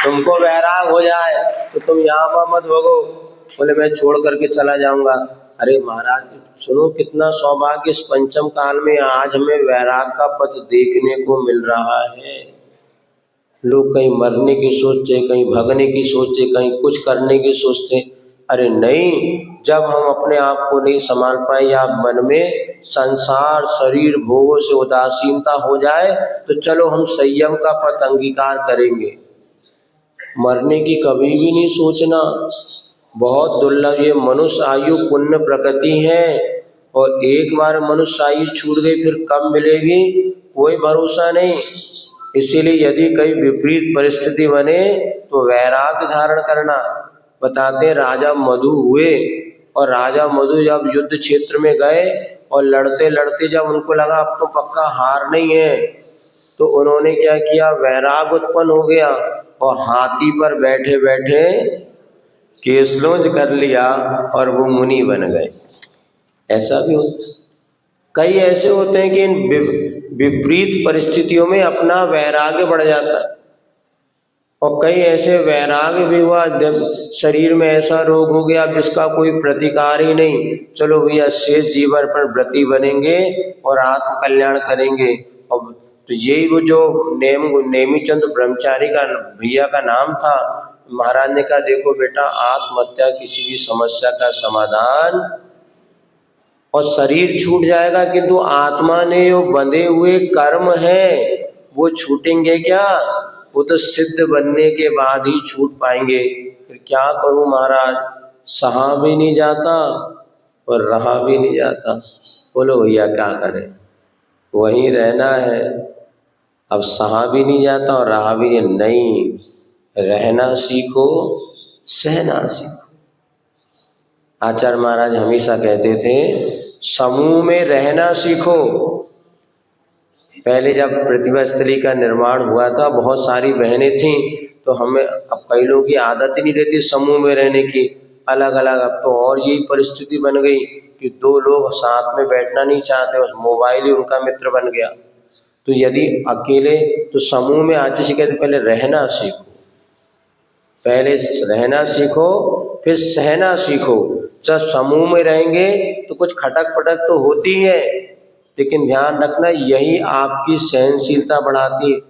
तुमको वैराग हो जाए तो तुम यहाँ पर मत भोगो, बोले मैं छोड़ करके चला जाऊंगा। अरे महाराज सुनो, कितना सौभाग्य इस पंचम काल में आज हमें वैराग का पथ देखने को मिल रहा है। लोग कहीं मरने की सोचते, कहीं भगने की सोचते, कहीं कुछ करने की सोचते। अरे नहीं, जब हम अपने आप को नहीं संभाल पाए या मन में संसार शरीर भोगों से उदासीनता हो जाए तो चलो हम संयम का पथ अंगीकार करेंगे। मरने की कभी भी नहीं सोचना, बहुत दुर्लभ। ये मनुष्य आयु पुण्य प्रकृति है और एक बार मनुष्य आयु छूट गई फिर कब मिलेगी कोई भरोसा नहीं। इसीलिए यदि कहीं विपरीत परिस्थिति बने तो वैराग्य धारण करना। बताते राजा मधु हुए और राजा मधु जब युद्ध क्षेत्र में गए और लड़ते लड़ते जब उनको लगा अब तो पक्का हार नहीं है तो उन्होंने क्या किया, वैराग उत्पन्न हो गया और हाथी पर बैठे बैठे केसलोंज कर लिया और वो मुनि बन गए। ऐसा भी होता, कई ऐसे होते हैं कि इन विपरीत परिस्थितियों में अपना वैराग्य बढ़ जाता है। और कई ऐसे वैराग्य भी हुआ जब शरीर में ऐसा रोग हो गया जिसका कोई प्रतिकार ही नहीं, चलो भैया शेष जीवन पर व्रती बनेंगे और आत्म कल्याण करेंगे। और तो यही वो जो नेमीचंद ब्रह्मचारी का भैया का नाम था, महाराज ने कहा देखो बेटा आत्महत्या किसी भी समस्या का समाधान, और शरीर छूट जाएगा किंतु आत्मा ने जो बंधे हुए कर्म है वो छूटेंगे क्या, वो तो सिद्ध बनने के बाद ही छूट पाएंगे। फिर क्या करूं महाराज, सहा भी नहीं जाता और रहा भी नहीं जाता। बोलो भैया क्या करें, वहीं रहना है। अब सहा भी नहीं जाता और रहा भी नहीं, रहना सीखो सहना सीखो। आचार्य महाराज हमेशा कहते थे समूह में रहना सीखो। पहले जब प्रतिभा स्थली का निर्माण हुआ था बहुत सारी बहनें थीं तो हमें, अब कई लोगों की आदत ही नहीं रहती समूह में रहने की, अलग अलग। अब तो और यही परिस्थिति बन गई कि दो लोग साथ में बैठना नहीं चाहते, बस मोबाइल ही उनका मित्र बन गया। तो यदि अकेले, तो समूह में आचार्य जी कहते पहले रहना सीखो, पहले रहना सीखो फिर सहना सीखो। जब समूह में रहेंगे तो कुछ खटक पटक तो होती है, लेकिन ध्यान रखना यही आपकी सहनशीलता बढ़ाती है।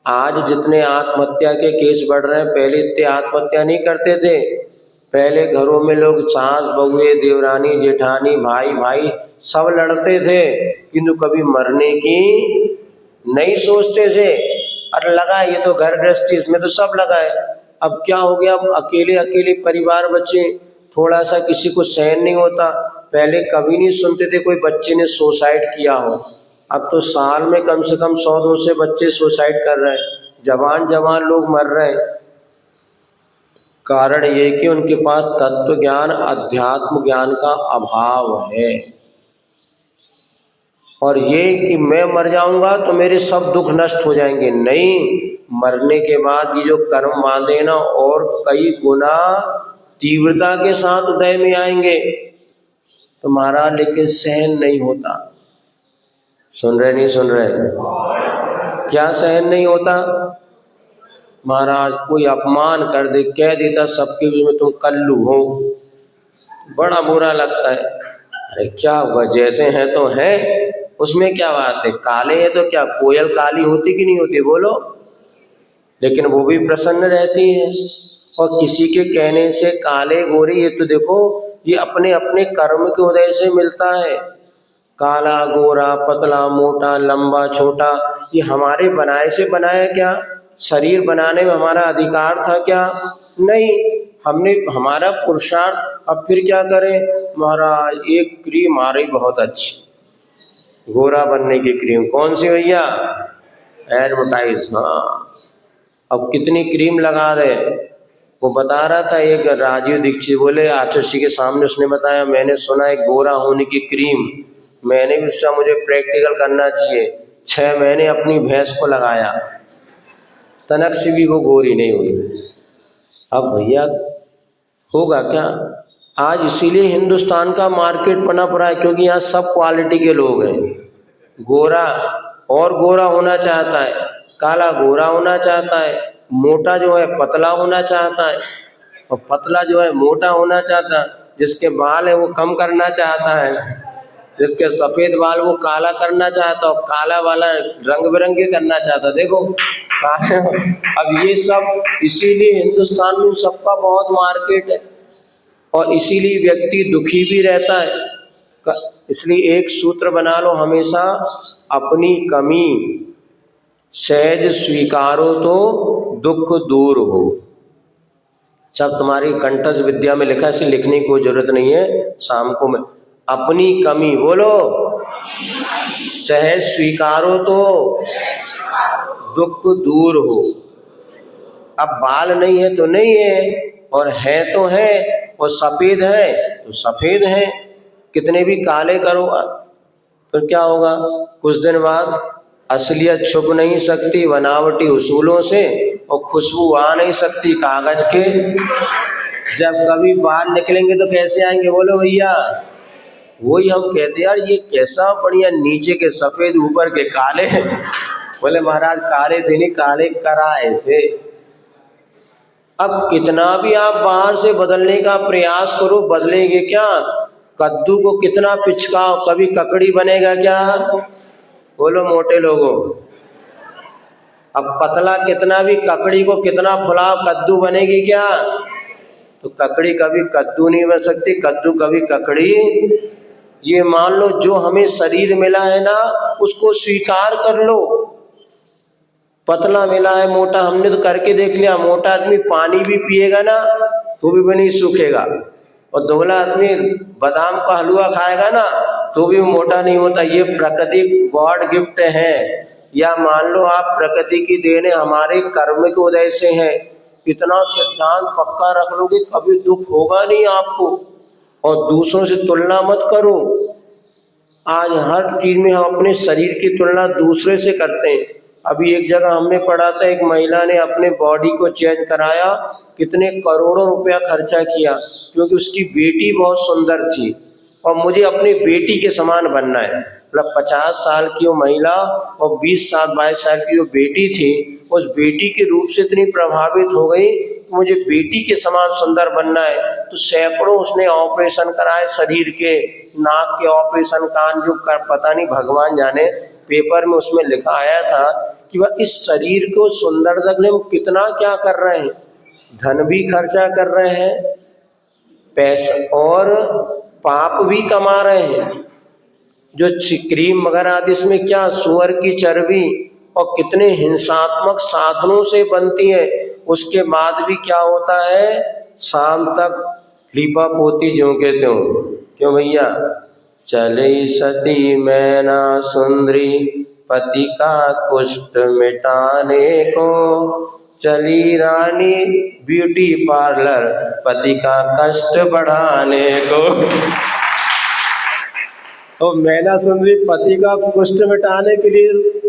आज जितने आत्महत्या के केस बढ़ रहे हैं, पहले इतने आत्महत्या नहीं करते थे। पहले घरों में लोग सास बहुए देवरानी जेठानी भाई भाई सब लड़ते थे किंतु कभी मरने की नहीं सोचते थे। अरे लगा ये तो घर गृहस्थी, इसमें तो सब लगा है। अब क्या हो गया, अब अकेले अकेले परिवार बच्चे, थोड़ा सा किसी को सहन नहीं होता। पहले कभी नहीं सुनते थे कोई बच्चे ने सुसाइड किया हो, अब तो साल में कम से कम 100-200 बच्चे सुसाइड कर रहे हैं, जवान जवान लोग मर रहे हैं। कारण ये कि उनके पास तत्व ज्ञान अध्यात्म ज्ञान का अभाव है। और ये कि मैं मर जाऊंगा तो मेरे सब दुख नष्ट हो जाएंगे, नहीं, मरने के बाद ये जो कर्म बांधे ना और कई गुना तीव्रता के साथ उदय में आएंगे। तो महाराज लेकिन सहन नहीं होता। सुन रहे नहीं सुन रहे, क्या सहन नहीं होता महाराज, कोई अपमान कर दे, कह देता सबके बीच में तुम कल्लू हो, बड़ा बुरा लगता है। अरे क्या हुआ, जैसे हैं तो हैं, उसमें क्या बात है। काले हैं तो क्या कोयल काली होती कि नहीं होती बोलो, लेकिन वो भी प्रसन्न रहती है। और किसी के कहने से काले गोरे, ये तो देखो ये अपने अपने कर्म के उदय से मिलता है। काला गोरा पतला मोटा लंबा छोटा ये हमारे बनाए से बनाया क्या, शरीर बनाने में हमारा अधिकार था क्या? नहीं। हमने हमारा पुरुषार्थ। अब फिर क्या करें महाराज? एक क्रीम आ रही बहुत अच्छी, गोरा बनने की क्रीम। कौन सी भैया? एडवर्टाइज। हाँ, अब कितनी क्रीम लगा दे। वो बता रहा था एक राजीव दीक्षित, बोले आचर्षी के सामने उसने बताया, मैंने सुना है गोरा होने की क्रीम, मैंने भी उसका मुझे प्रैक्टिकल करना चाहिए। 6 महीने अपनी भैंस को लगाया, तनक से भी वो गोरी नहीं हुई। अब भैया होगा क्या? आज इसीलिए हिंदुस्तान का मार्केट बना पड़ा है, क्योंकि यहाँ सब क्वालिटी के लोग हैं। गोरा और गोरा होना चाहता है, काला गोरा होना चाहता है, मोटा जो है पतला होना चाहता है, और पतला जो है मोटा होना चाहता है, जिसके बाल है वो कम करना चाहता है, जिसके सफेद बाल वो काला करना चाहता है, और काला वाला रंग बिरंगे करना चाहता है। देखो अब ये सब, इसीलिए हिंदुस्तान में सबका बहुत मार्केट है, और इसीलिए व्यक्ति दुखी भी रहता है। इसलिए एक सूत्र बना लो हमेशा, अपनी कमी सहज स्वीकारो तो दुख दूर हो। सब तुम्हारी कंठस्थ विद्या में लिखा है, इसलिए लिखने की जरूरत नहीं है। शाम को मैं अपनी कमी बोलो, सहज स्वीकारो तो दुख दूर हो। अब बाल नहीं है तो नहीं है, और है तो है, और सफेद है तो सफेद है। कितने भी काले करो फिर क्या होगा? कुछ दिन बाद असलियत छुप नहीं सकती बनावटी उसूलों से, और खुशबू आ नहीं सकती कागज के। जब कभी बाल निकलेंगे तो कैसे आएंगे बोलो भैया? वही हम कहते यार ये कैसा बढ़िया, नीचे के सफेद ऊपर के काले। बोले महाराज काले थे नहीं, काले कराए थे। अब कितना भी आप बाहर से बदलने का प्रयास करो, बदलेंगे क्या? कद्दू को कितना पिचकाओ, कभी ककड़ी बनेगा क्या? बोलो मोटे लोगों। अब पतला कितना भी, ककड़ी को कितना फुलाओ, कद्दू बनेगी क्या? तो ककड़ी कभी कद्दू नहीं बन सकती, कद्दू कभी ककड़ी। ये मान लो जो हमें शरीर मिला है ना, उसको स्वीकार कर लो। पतला मिला है, मोटा हमने तो करके देख लिया, मोटा आदमी पानी भी पिएगा ना तो भी नहीं सूखेगा, और दुबला आदमी बादाम का हलवा खाएगा ना तो भी मोटा नहीं होता। ये प्रकृति गॉड गिफ्ट है, या मान लो आप प्रकृति की देन है, हमारे कर्म के उदय से है। इतना सिद्धांत पक्का रख लोगे, कभी दुख होगा नहीं आपको। और दूसरों से तुलना मत करो। आज हर चीज में हम अपने शरीर की तुलना दूसरे से करते हैं। अभी एक जगह हमने पढ़ा था, एक महिला ने अपने बॉडी को चेंज कराया, कितने करोड़ों रुपया खर्चा किया, क्योंकि उसकी बेटी बहुत सुंदर थी, और मुझे अपनी बेटी के समान बनना है। मतलब 50 साल की वो महिला और 22 साल की वो बेटी थी, उस बेटी के रूप से इतनी प्रभावित हो गई, मुझे बेटी के समान सुंदर बनना है। तो सैकड़ों उसने ऑपरेशन कराए शरीर के, नाक के ऑपरेशन, कान जो कर पता नहीं भगवान जाने। पेपर में उसमें लिखा आया था कि वह इस शरीर को सुंदरता के लिए कितना क्या कर रहे हैं, धन भी खर्चा कर रहे हैं, पैसा और पाप भी कमा रहे हैं। जो क्रीम वगैरह आदि इसमें क्या सुअर की चर्बी और कितने हिंसात्मक साधनों से बनती है, उसके बाद भी क्या होता है, शाम तक लीपा पोती ज्यों के त्यों। क्यों भैया? चली सती मैना सुंदरी पति का कुष्ठ मिटाने को, चली रानी ब्यूटी पार्लर पति का कष्ट बढ़ाने को। तो मैना सुंदरी पति का कुष्ठ मिटाने के लिए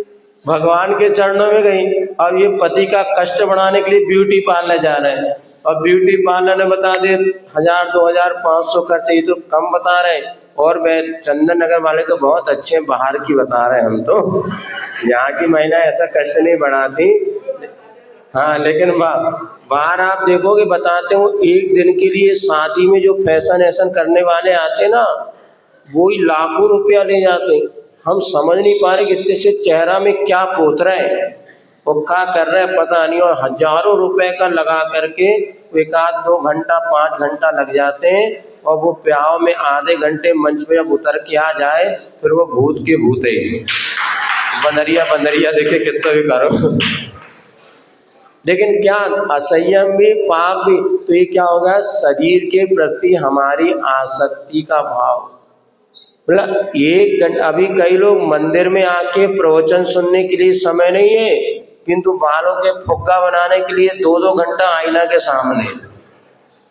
भगवान के चरणों में गई, अब ये पति का कष्ट बढ़ाने के लिए ब्यूटी पार्लर जा रहे हैं। और ब्यूटी पार्लर ने बता दे 1000, 2000, 500 खर्चे, ये तो कम बता रहे हैं। और चंदन नगर वाले तो बहुत अच्छे हैं, बाहर की बता रहे हैं हम तो, यहाँ की महिला ऐसा कष्ट नहीं बढ़ाती। हाँ, लेकिन बाहर आप देखोगे बताते हो, एक दिन के लिए शादी में जो फैशन ऐसन करने वाले आते ना, वो ही लाखों रुपया ले जाते। हम समझ नहीं पा रहे कि इतने से चेहरा में क्या पोत रहे हैं, वो क्या कर रहे हैं पता नहीं, और हजारों रुपए का लगा करके 1-2 घंटा 5 घंटा लग जाते हैं, और वो प्याव में आधे घंटे मंच पे जब उतर के आ जाए, फिर वो भूत के भूत है, बंदरिया बंदरिया देखे कितना भी करो। लेकिन क्या असंयम भी, पाप भी, तो ये क्या होगा, शरीर के प्रति हमारी आसक्ति का भाव। मतलब एक घंटा, अभी कई लोग मंदिर में आके प्रवचन सुनने के लिए समय नहीं है, किंतु बालों के फुग्गा बनाने के लिए 2-2 घंटा आईना के सामने।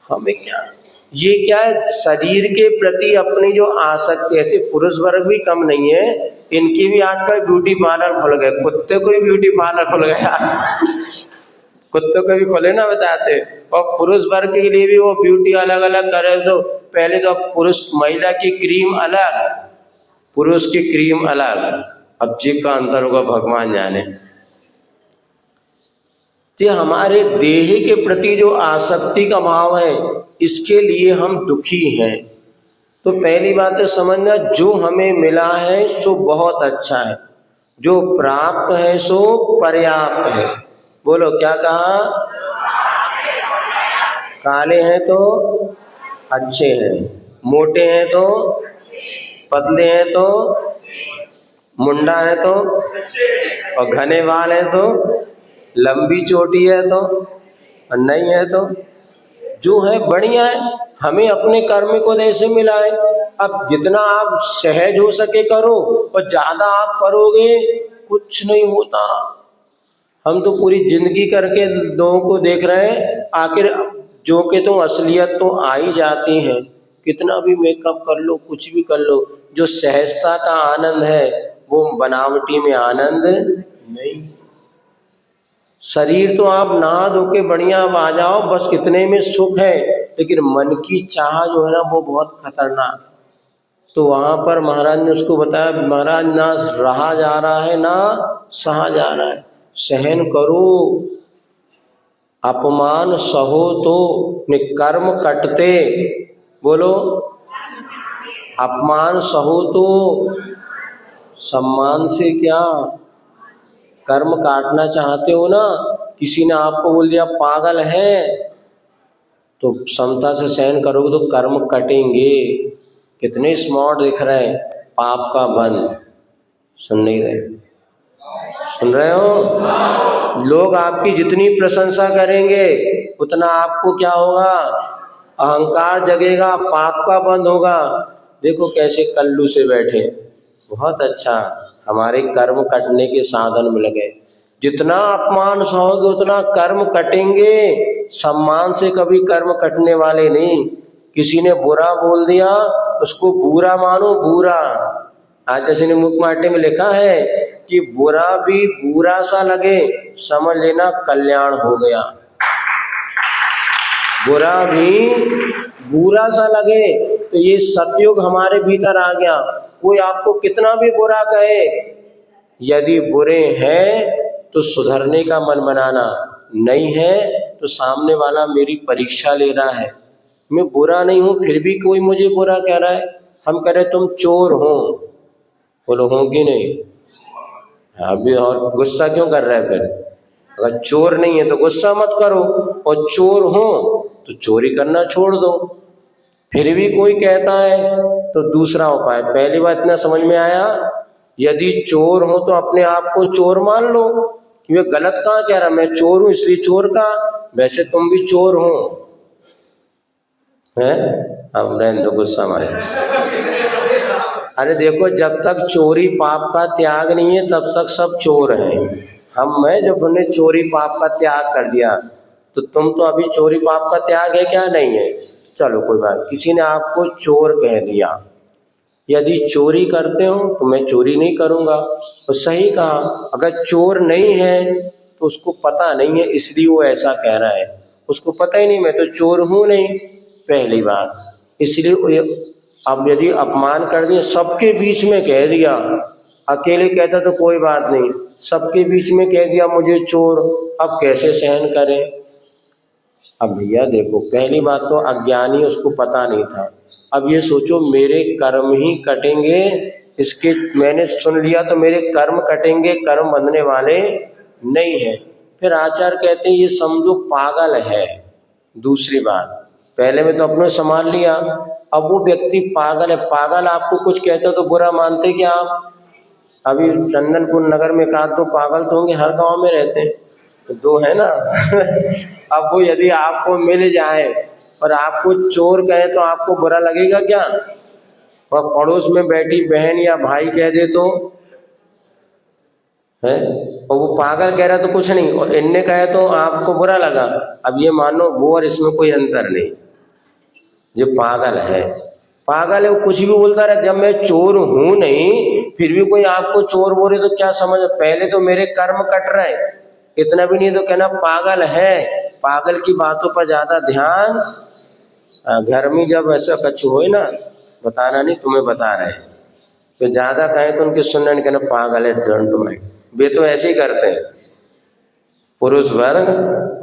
हमें क्या, ये क्या है, शरीर के प्रति अपनी जो आसक्ति। ऐसे पुरुष वर्ग भी कम नहीं है, इनकी भी आजकल ब्यूटी पार्लर खुल गए, कुत्ते को भी ब्यूटी पार्लर खुल गया कुत्तों को भी खोले ना, बताते। और पुरुष वर्ग के लिए भी वो ब्यूटी अलग अलग करे। तो पहले तो पुरुष, महिला की क्रीम अलग, पुरुष की क्रीम अलग, अब जीव का अंतर होगा भगवान जाने। तो हमारे देह के प्रति जो आसक्ति का भाव है, इसके लिए हम दुखी हैं। तो पहली बात है समझना, जो हमें मिला है सो बहुत अच्छा है, जो प्राप्त है सो पर्याप्त है। बोलो क्या कहा, काले हैं तो अच्छे हैं, मोटे हैं तो, पतले हैं तो, मुंडा है तो, और घने बाल है तो, लंबी चोटी है तो, और नहीं है तो, जो है बढ़िया है। हमें अपने कर्म को ऐसे मिला है। अब जितना आप सहज हो सके करो, और ज्यादा आप करोगे कुछ नहीं होता। हम तो पूरी जिंदगी करके लोगों को देख रहे हैं, आखिर जो कि तो असलियत तो आ ही जाती है। कितना भी मेकअप कर लो, कुछ भी कर लो, जो सहजता का आनंद है वो बनावटी में आनंद नहीं। शरीर तो आप नहा धो के बढ़िया आ जाओ, बस इतने में सुख है, लेकिन मन की चाह जो है ना वो बहुत खतरनाक। तो वहां पर महाराज ने उसको बताया, महाराज ना रहा जा रहा है ना सहा जा रहा है, सहन करो, अपमान सहो तो कर्म कटते। बोलो, अपमान सहो तो सम्मान से क्या, कर्म काटना चाहते हो ना, किसी ने आपको बोल दिया पागल है, तो समता से सहन करोगे तो कर्म कटेंगे। कितने स्मार्ट दिख रहे हैं, पाप का बंध। सुन नहीं रहे, सुन रहे हो? लोग आपकी जितनी प्रशंसा करेंगे उतना आपको क्या होगा, अहंकार जगेगा, पाप का बंध होगा। देखो कैसे कल्लू से बैठे, बहुत अच्छा, हमारे कर्म कटने के साधन मिल गए। जितना अपमान सहोगे उतना कर्म कटेंगे, सम्मान से कभी कर्म कटने वाले नहीं। किसी ने बुरा बोल दिया उसको बुरा मानो, बुरा। आज जैसे ने मुख माटे में लिखा है कि बुरा भी बुरा सा लगे समझ लेना कल्याण हो गया। बुरा भी बुरा सा लगे तो ये सतयुग हमारे भीतर आ गया। कोई आपको कितना भी बुरा कहे, यदि बुरे हैं तो सुधरने का मन बनाना, नहीं है तो सामने वाला मेरी परीक्षा ले रहा है, मैं बुरा नहीं हूं फिर भी कोई मुझे बुरा कह रहा है। हम कह रहे तुम चोर हो, बोलो हो कि नहीं? अभी और गुस्सा क्यों कर रहे हैं? फिर अगर चोर नहीं है तो गुस्सा मत करो, और चोर हो तो चोरी करना छोड़ दो। फिर भी कोई कहता है तो दूसरा उपाय, पहली बात इतना समझ में आया, यदि चोर हो तो अपने आप को चोर मान लो कि मैं गलत कहाँ कह रहा, मैं चोर हूं इसलिए चोर का, वैसे तुम भी चोर हो हैं। अब रहने दो गुस्सा मारे। अरे देखो, जब तक चोरी पाप का त्याग नहीं है तब तक सब चोर हैं। हम मैं जब हमने चोरी पाप का त्याग कर दिया तो तुम तो अभी चोरी पाप का त्याग है क्या? नहीं है। चलो कोई बात, किसी ने आपको चोर कह दिया, यदि चोरी करते हो तो मैं चोरी नहीं करूंगा, तो सही कहा। अगर चोर नहीं है तो उसको पता नहीं है इसलिए वो ऐसा कह रहा है, उसको पता ही नहीं मैं तो चोर हूं नहीं, पहली बात। इसलिए अब यदि अपमान कर दिया, सबके बीच में कह दिया, अकेले कहता तो कोई बात नहीं, सबके बीच में कह दिया मुझे चोर, अब कैसे सहन करें? अब भैया देखो, पहली बात तो अज्ञानी, उसको पता नहीं था। अब ये सोचो मेरे कर्म ही कटेंगे, इसके मैंने सुन लिया तो मेरे कर्म कटेंगे, कर्म बंधने वाले नहीं है। फिर आचार्य कहते हैं ये समझो पागल है। दूसरी बात, पहले में तो अपने संभाल लिया, अब वो व्यक्ति पागल है। पागल आपको कुछ कहते हो तो बुरा मानते क्या आप? अभी चंदनपुर नगर में कहा तो पागल तो होंगे, हर गांव में रहते हैं, दो है ना। अब वो यदि आपको मिल जाए और आपको चोर कहे तो आपको बुरा लगेगा क्या? और पड़ोस में बैठी बहन या भाई कह दे तो है, और वो पागल कह रहा तो कुछ नहीं, और इनने कहे तो आपको बुरा लगा। अब ये मानो वो और इसमें कोई अंतर नहीं। जो पागल है, पागल है, वो कुछ भी बोलता रहे। जब मैं चोर हूं नहीं, फिर भी कोई आपको चोर बोले तो क्या समझ? पहले तो मेरे कर्म कट रहे, इतना भी नहीं तो कहना पागल है। पागल की बातों पर ज्यादा ध्यान। घर में जब ऐसा कछु हो ना, बताना नहीं, तुम्हें बता रहे हैं। तो ज्यादा कहें तो उनके सुनने नहीं, कहना पागल है, डोंट माइंड। वे तो ऐसे ही करते हैं पुरुष वर्ग,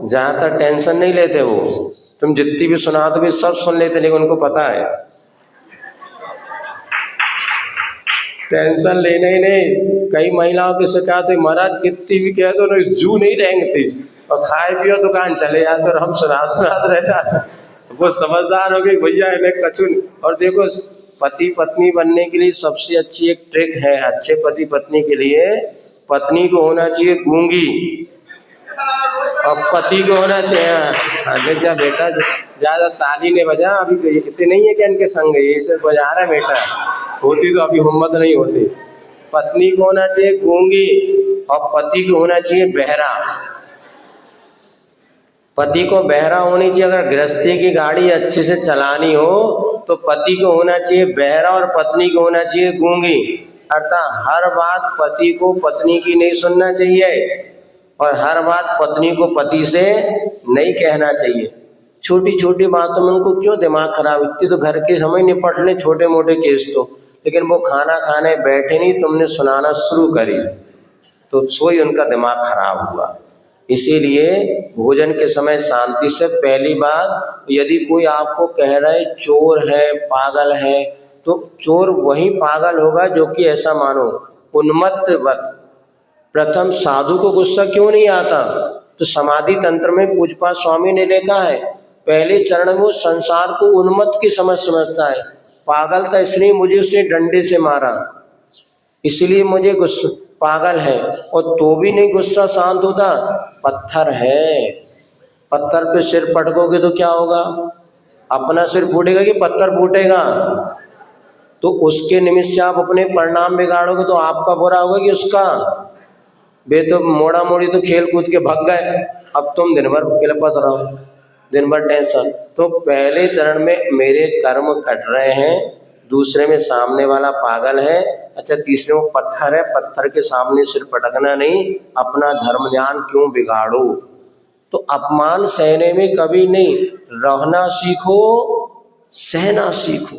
ज्यादा टेंशन नहीं लेते वो। तुम जितनी भी सुना दो सब सुन लेते, लेकिन उनको पता है टेंशन लेना ही नहीं। कई महिलाओं की शिकायत है, महाराज कितनी भी कह दो ना, जू नहीं रेंगती, और खाए पियो दुकान चले जाते और हम सुनात रह जाते। वो समझदार हो गई, भैया इन्हें कचुन। और देखो, पति पत्नी बनने के लिए सबसे अच्छी एक ट्रिक है। अच्छे पति पत्नी के लिए पत्नी को होना चाहिए गूंगी, और पति को होना चाहिए। देख जा बेटा, ज्यादा ताली ने बजा, अभी इतने नहीं है क्या इनके संग, ये सब बजा रहा है बेटा, होती तो अभी हिम्मत नहीं होती। पत्नी को होना चाहिए गूंगी और पति को होना चाहिए बहरा। पति को बहरा होनी चाहिए। अगर गृहस्थी की गाड़ी अच्छे से चलानी हो तो पति को होना चाहिए बहरा और पत्नी को होना चाहिए गूंगी। अर्थात हर बात पति को पत्नी की नहीं सुनना चाहिए, और हर बात पत्नी को पति से नहीं कहना चाहिए। छोटी छोटी बातों में उनको क्यों दिमाग खराब? इतनी तो घर के समय निपट ले छोटे मोटे केस तो, लेकिन वो खाना खाने बैठे नहीं, तुमने सुनाना शुरू करी तो सोई उनका दिमाग खराब हुआ। इसीलिए भोजन के समय शांति से। पहली बात, यदि कोई आपको कह रहा है चोर है, पागल है, तो चोर वही पागल होगा जो कि ऐसा मानो उन्मत्तवत। प्रथम साधु को गुस्सा क्यों नहीं आता? तो समाधि तंत्र में पूज्यपाद स्वामी ने लिखा है, पहले चरण में वो संसार को उन्मत्त की समझता है। पागल था इसलिए मुझे उसने डंडे से मारा, इसलिए मुझे गुस्सा, पागल है। और तो भी नहीं गुस्सा शांत होता। पत्थर है, पत्थर पे सिर पटकोगे तो क्या होगा? अपना सिर फूटेगा कि पत्थर फूटेगा? तो उसके निमित्त से आप अपने परिणाम बिगाड़ोगे तो आपका बुरा होगा कि उसका? वे तो मोड़ा मोड़ी तो खेल कूद के भाग गए, अब तुम दिन भर किलपत रहो, दिन भर टेंशन। तो पहले चरण में मेरे कर्म कट रहे हैं, दूसरे में सामने वाला पागल है, अच्छा तीसरे में पत्थर है, पत्थर के सामने सिर पटकना नहीं, अपना धर्म ज्ञान क्यों बिगाड़ो? तो अपमान सहने में कभी नहीं, रहना सीखो, सहना सीखो,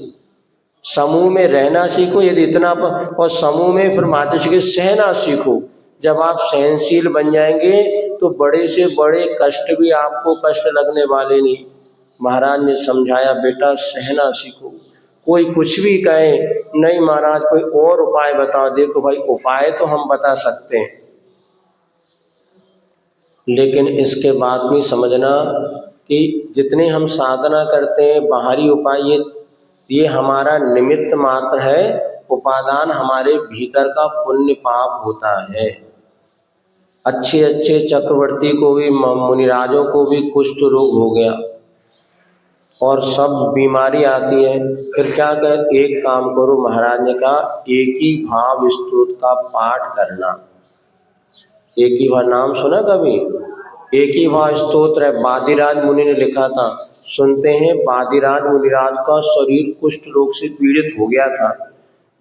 समूह में रहना सीखो। यदि इतना और समूह में फिर मातृश्री के सहना सीखो। जब आप सहनशील बन जाएंगे तो बड़े से बड़े कष्ट भी आपको कष्ट लगने वाले नहीं। महाराज ने समझाया, बेटा सहना सीखो। कोई कुछ भी कहे, नहीं महाराज कोई और उपाय बताओ। देखो भाई, उपाय तो हम बता सकते हैं, लेकिन इसके बाद भी समझना कि जितने हम साधना करते हैं बाहरी उपाय, ये हमारा निमित्त मात्र है। उपादान हमारे भीतर का पुण्य पाप होता है। अच्छे अच्छे चक्रवर्ती को भी, मुनिराजों को भी कुष्ठ रोग हो गया और सब बीमारी आती है। फिर क्या कर, एक काम करो, महाराज ने कहा एक ही भाव स्तोत्र का पाठ करना। एक ही भाव नाम सुना कभी? एक ही भाव स्तोत्र है, बादीराज मुनि ने लिखा था। सुनते हैं बादीराज मुनिराज का शरीर कुष्ठ रोग से पीड़ित हो गया था,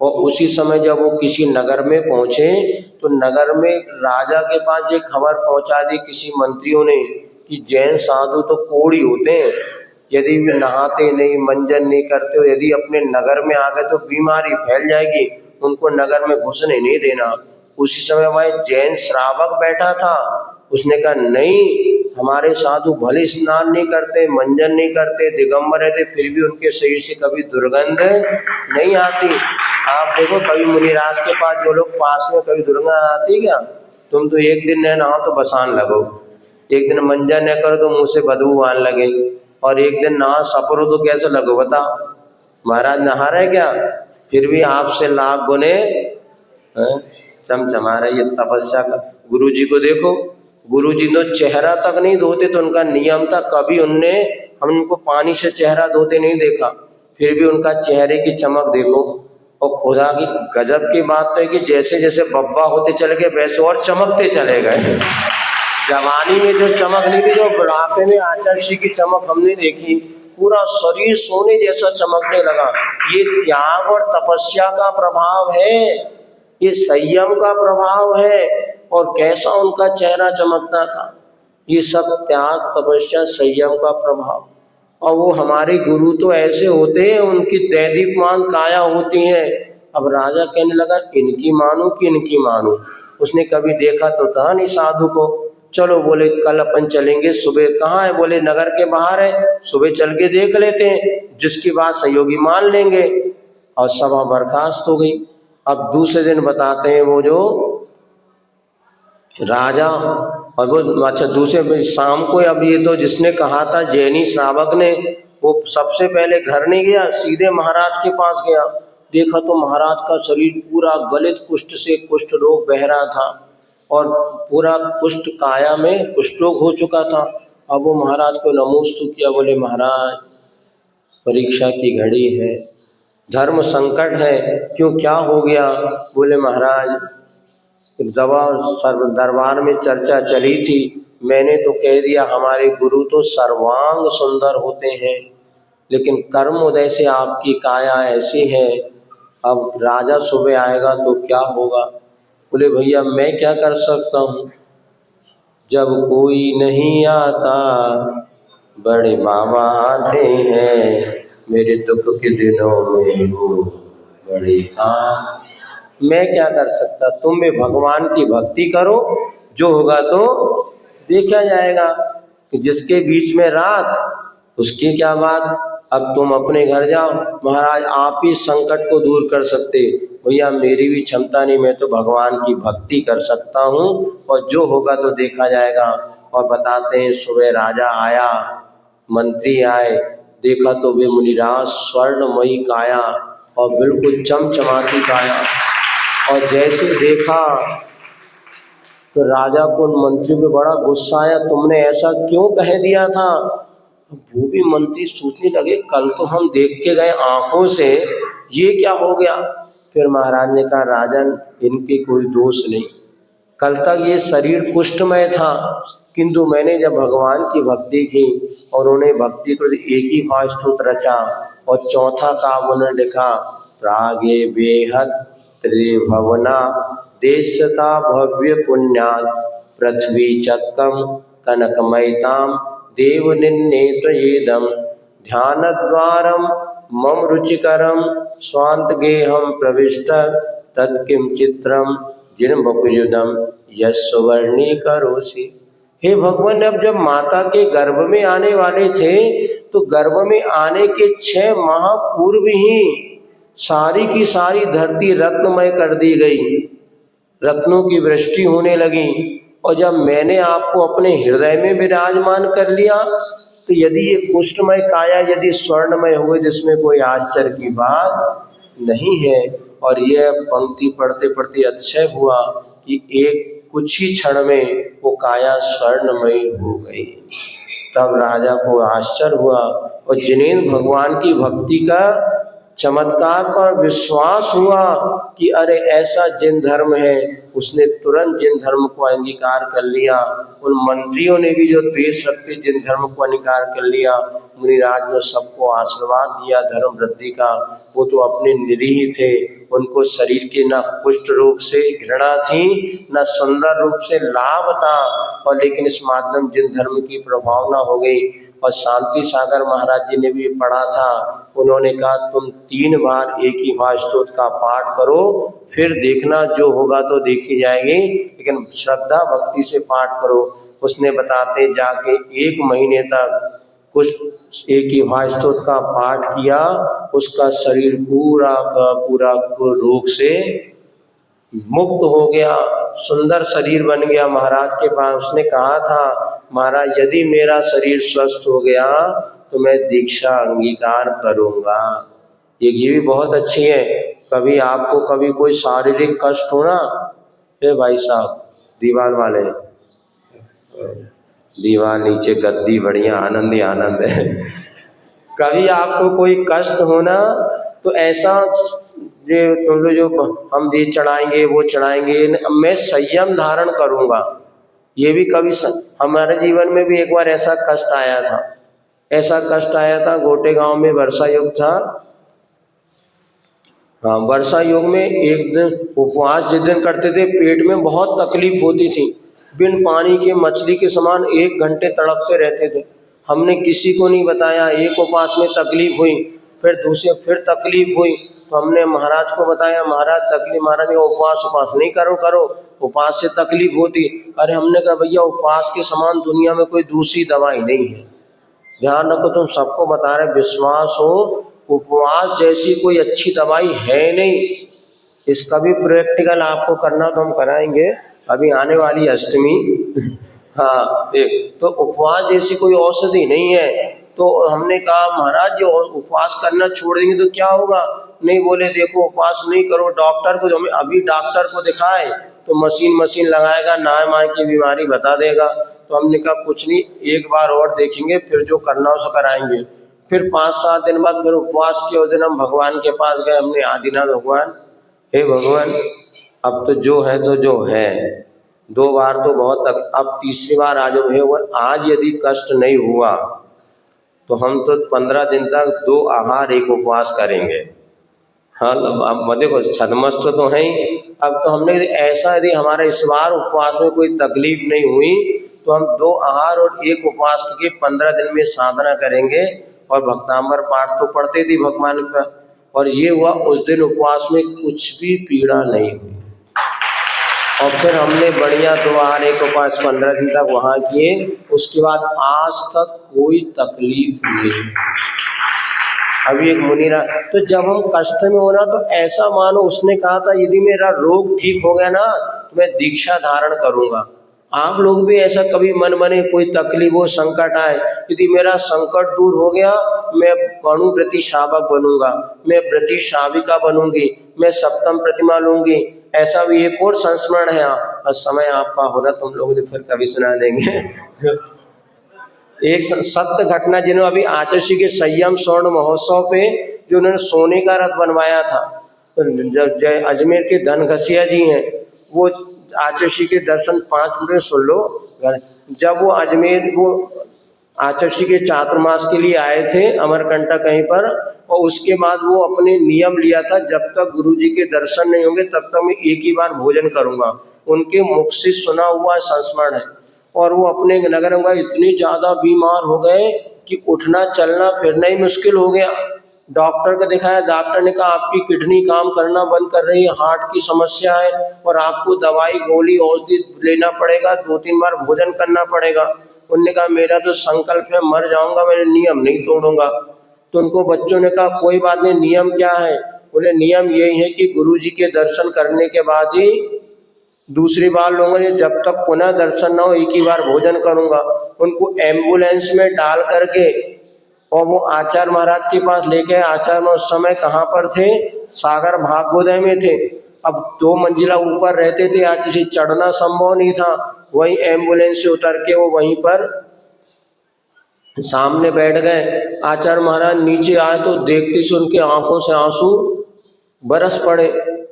और उसी समय जब वो किसी नगर में पहुंचे तो नगर में राजा के पास ये खबर पहुंचा दी किसी मंत्रियों ने कि जैन साधु तो कोढ़ी होते हैं, यदि वे नहाते नहीं, मंजन नहीं करते हो, यदि अपने नगर में आ गए तो बीमारी फैल जाएगी, उनको नगर में घुसने नहीं देना। उसी समय वह जैन श्रावक बैठा था, उसने कहा नहीं, हमारे साधु भले स्नान नहीं करते, मंजन नहीं करते, दिगंबर रहते, फिर भी उनके शरीर से कभी दुर्गंध नहीं आती। आप देखो कभी मुनिराज के पास जो लोग पास में, कभी दुर्गंध आती क्या? तुम तो एक दिन न नहाओ तो बसान लगो, एक दिन मंजन न करो तो मुंह से बदबू आने लगे, और एक दिन नहा सफरो तो कैसे लगो बताओ? महाराज नहा रहे क्या? फिर भी आपसे लाख गुने चमचमा रहे। ये तपस्या का, गुरु जी को देखो, गुरुजी तो चेहरा तक नहीं धोते, तो उनका नियम था, कभी हम उनको पानी से चेहरा धोते नहीं देखा, फिर भी उनका चेहरे की चमक देखो। और खुदा की गजब की बात तो है कि जैसे जैसे बब्बा होते चले गए वैसे और चमकते चले गए। जवानी में जो चमक नहीं थी, जो बुढ़ापे में आचार्य श्री की चमक हमने देखी, पूरा शरीर सोने जैसा चमकने लगा। ये त्याग और तपस्या का प्रभाव है, ये संयम का प्रभाव है। और कैसा उनका चेहरा चमकता था, ये सब त्याग तपस्या संयम का प्रभाव। और वो हमारे गुरु तो ऐसे होते हैं, उनकी दैदीप्यमान काया होती है। अब राजा कहने लगा इनकी मानूं कि इनकी मानूं। उसने कभी देखा तो था नहीं साधु को। चलो बोले कल अपन चलेंगे, सुबह कहाँ है, बोले नगर के बाहर है, सुबह चल के देख लेते हैं, जिसकी बात सहयोगी मान लेंगे। और सभा बर्खास्त हो गई। अब दूसरे दिन बताते हैं वो जो राजा, और वो अच्छा दूसरे शाम को, अब ये तो जिसने कहा था जैनी श्रावक ने, वो सबसे पहले घर नहीं गया, सीधे महाराज के पास गया। देखा तो महाराज का शरीर पूरा गलित कुष्ठ से कुष्ठ रोग बह रहा था, और पूरा कुष्ठ काया में कुष्ठ रोग हो चुका था। अब वो महाराज को नमोस्तु किया, बोले महाराज परीक्षा की घड़ी है, धर्म संकट है, क्यों क्या हो गया। बोले महाराज दरबार में चर्चा चली थी, मैंने तो कह दिया हमारे गुरु तो सर्वांग सुंदर होते हैं, लेकिन कर्म उदय से आपकी काया ऐसी है, अब राजा सुबह आएगा तो क्या होगा। बोले भैया मैं क्या कर सकता हूँ, जब कोई नहीं आता बड़े बाबा आते हैं, मेरे दुख के दिनों में वो बड़े काम। मैं क्या कर सकता, तुम भी भगवान की भक्ति करो, जो होगा तो देखा जाएगा। कि जिसके बीच में रात उसकी क्या बात। अब तुम अपने घर जाओ, महाराज आप ही संकट को दूर कर सकते। भैया मेरी भी क्षमता नहीं, मैं तो भगवान की भक्ति कर सकता हूँ, और जो होगा तो देखा जाएगा। और बताते हैं सुबह राजा आया, मंत्री आए, देखा तो वे मुनिराज स्वर्णमयी काया और बिल्कुल चमचमाती काया। और जैसे देखा तो राजा को मंत्री पे बड़ा गुस्सा आया, तुमने ऐसा क्यों कह दिया था। वो भी मंत्री सोचने लगे कल तो हम देख के गए आंखों से, ये क्या हो गया। फिर महाराज ने कहा राजन इनके कोई दोष नहीं, कल तक ये शरीर कुष्ठमय था, किंतु मैंने जब भगवान की भक्ति की और उन्हें भक्ति को एक ही भाव स्तोत्र रचा, और चौथा काव्य उन्होंने लिखा प्रागे बेहद त्रिभुवना देशता भव्य पुण्यात् पृथ्वी चक्रम कनकमयताम देव निन्नेतयेदम ध्यानद्वारम मम रुचिकरम स्वांत गेहम प्रविष्ट तत्किम चित्रम जिन्मपुयुदम यस्वर्णी करोसि। हे भगवान, अब जब माता के गर्भ में आने वाले थे तो गर्भ में आने के 6 माह पूर्व ही सारी की सारी धरती रत्नमय कर दी गई, रत्नों की वृष्टि होने लगी। और जब मैंने आपको अपने हृदय में विराजमान कर लिया तो यदि ये कुष्ठमय काया यदि स्वर्णमय हुए जिसमें कोई आश्चर्य की बात नहीं है। और यह पंक्ति पढ़ते पढ़ते अक्षय हुआ कि एक कुछ ही क्षण में वो काया स्वर्णमयी हो गई। तब राजा को आश्चर्य हुआ, और जिन्हें भगवान की भक्ति का चमत्कार पर विश्वास हुआ कि अरे ऐसा जिन धर्म है, उसने तुरंत जिन धर्म को अंगीकार कर लिया। उन मंत्रियों ने भी जो द्वेष रखते जिन धर्म को अंगीकार कर लिया, मुनिराज ने सबको आशीर्वाद दिया धर्म वृद्धि का। वो तो अपने निरीह थे, उनको शरीर के न कुष्ठ रोग से घृणा थी न सुंदर रूप से लाभ था, और लेकिन इस माध्यम जिन धर्म की प्रभावना हो गई। और शांति सागर महाराज जी ने भी पढ़ा था, उन्होंने कहा तुम 3 बार एक ही स्तोत्र का पाठ करो, फिर देखना जो होगा तो देखी जाएगी, लेकिन श्रद्धा भक्ति से पाठ करो। उसने बताते जाके 1 महीने तक कुछ एक ही स्तोत्र का पाठ किया, उसका शरीर पूरा का पूरा रोग से मुक्त हो गया, सुंदर शरीर बन गया। महाराज के पास उसने कहा था महाराज यदि मेरा शरीर स्वस्थ हो गया तो मैं दीक्षा अंगीकार करूंगा। ये भी बहुत अच्छी है। कभी आपको कभी कोई शारीरिक कष्ट हो ना, हे भाई साहब दीवार वाले, दीवार नीचे गद्दी, बढ़िया, आनंद ही आनंद है। कभी आपको कोई कष्ट होना तो ऐसा ये तुम लोग जो हम ये चढ़ाएंगे वो चढ़ाएंगे, मैं संयम धारण करूंगा। ये भी कभी हमारे जीवन में भी एक बार ऐसा कष्ट आया था। ऐसा कष्ट आया था, गोटे गांव में वर्षा योग था। हाँ, वर्षा योग में एक दिन उपवास जिस दिन करते थे, पेट में बहुत तकलीफ होती थी। बिन पानी के मछली के समान 1 घंटे तड़पते रहते थे। हमने किसी को नहीं बताया। एक उपवास में तकलीफ हुई, फिर दूसरे फिर तकलीफ हुई, तो हमने महाराज को बताया, महाराज तकलीफ, महाराज ने उपवास नहीं करो, उपवास से तकलीफ होती। अरे हमने कहा भैया उपवास के समान दुनिया में कोई दूसरी दवाई नहीं है। ध्यान रखो, तुम सबको बता रहे, विश्वास हो, उपवास जैसी कोई अच्छी दवाई है नहीं। इसका भी प्रैक्टिकल आपको करना तो हम कराएंगे, अभी आने वाली अष्टमी। हाँ, तो उपवास जैसी कोई औषधि नहीं है। तो हमने कहा महाराज जो उपवास करना छोड़ देंगे तो क्या होगा? नहीं, बोले देखो उपवास नहीं करो, डॉक्टर को, जो अभी डॉक्टर को दिखाए तो मशीन लगाएगा, नाय की बीमारी बता देगा। तो हमने कहा कुछ नहीं, एक बार और देखेंगे, फिर जो करना उसे कराएंगे। फिर 5-7 दिन बाद फिर उपवास के उस दिन हम भगवान के पास गए। हमने आदिनाथ भगवान, हे भगवान अब तो जो है तो जो है, 2 बार तो बहुत, अब तीसरी बार आज आज यदि कष्ट नहीं हुआ तो हम तो 15 दिन तक 2 आहार 1 उपवास करेंगे। हाँ, अब देखो छदमस्त तो है ही। अब तो हमने ऐसा, यदि हमारा इस बार उपवास में कोई तकलीफ नहीं हुई तो हम 2 आहार और 1 उपवास के 15 दिन में साधना करेंगे। और भक्तांबर पाठ तो पढ़ते थी भगवान का। और ये हुआ, उस दिन उपवास में कुछ भी पीड़ा नहीं हुई। और फिर हमने बढ़िया 2 आहार 1 उपवास 15 दिन तक वहाँ किए। उसके बाद आज तक कोई तकलीफ नहीं। अभी एक मुनीरा, तो जब हम कष्ट में होना तो ऐसा मानो, उसने कहा था यदि मेरा रोग ठीक हो गया ना तो मैं दीक्षा धारण करूंगा। आप लोग भी ऐसा कभी मन बने, कोई तकलीफ हो, संकट आए, यदि मेरा संकट दूर हो गया, मैं अणुव्रती शावक बनूंगा, मैं व्रती शाविका बनूंगी, मैं सप्तम प्रतिमा लूंगी। ऐसा भी एक और संस्मरण है। और समय आपका हो रहा, तुम लोग फिर कभी सुना देंगे। एक सत्य घटना, जिन्होंने अभी आचर्षी के संयम स्वर्ण महोत्सव पे जो उन्होंने सोने का रथ बनवाया था, जब अजमेर के धनघसिया जी हैं, वो आचर्षी के दर्शन 5 मिनट में सुन लो। जब वो अजमेर, वो आचर्षी के चातुर्मास के लिए आए थे अमरकंटक कहीं पर, और उसके बाद वो अपने नियम लिया था, जब तक गुरुजी के दर्शन नहीं होंगे तब तक मैं एक ही बार भोजन करूंगा। उनके मुख से सुना हुआ संस्मरण है। और वो अपने नगर में इतनी ज़्यादा बीमार हो गए कि उठना चलना फिरना ही मुश्किल हो गया। डॉक्टर को दिखाया, डॉक्टर ने कहा आपकी किडनी काम करना बंद कर रही है, हार्ट की समस्या है, और आपको दवाई गोली औषधि लेना पड़ेगा, 2-3 बार भोजन करना पड़ेगा। उन्होंने कहा मेरा तो संकल्प है, मर जाऊंगा, मैं नियम नहीं तोड़ूंगा। तो उनको बच्चों ने कहा कोई बात नहीं, नियम क्या है? बोले नियम यही है कि गुरुजी के दर्शन करने के बाद ही दूसरी बार लूंगा, जब तक पुनः दर्शन न हो एक ही बार भोजन करूंगा। उनको एम्बुलेंस में डाल करके और वो आचार्य महाराज के पास लेके, आचार्य में उस समय कहाँ पर थे? सागर भागवोदय में थे। अब 2 मंजिला ऊपर रहते थे, आज इसे चढ़ना संभव नहीं था। वहीं एम्बुलेंस से उतर के वो वहीं पर सामने बैठ गए। आचार्य महाराज नीचे आए तो देखते से उनके आंखों से आंसू बरस पड़े।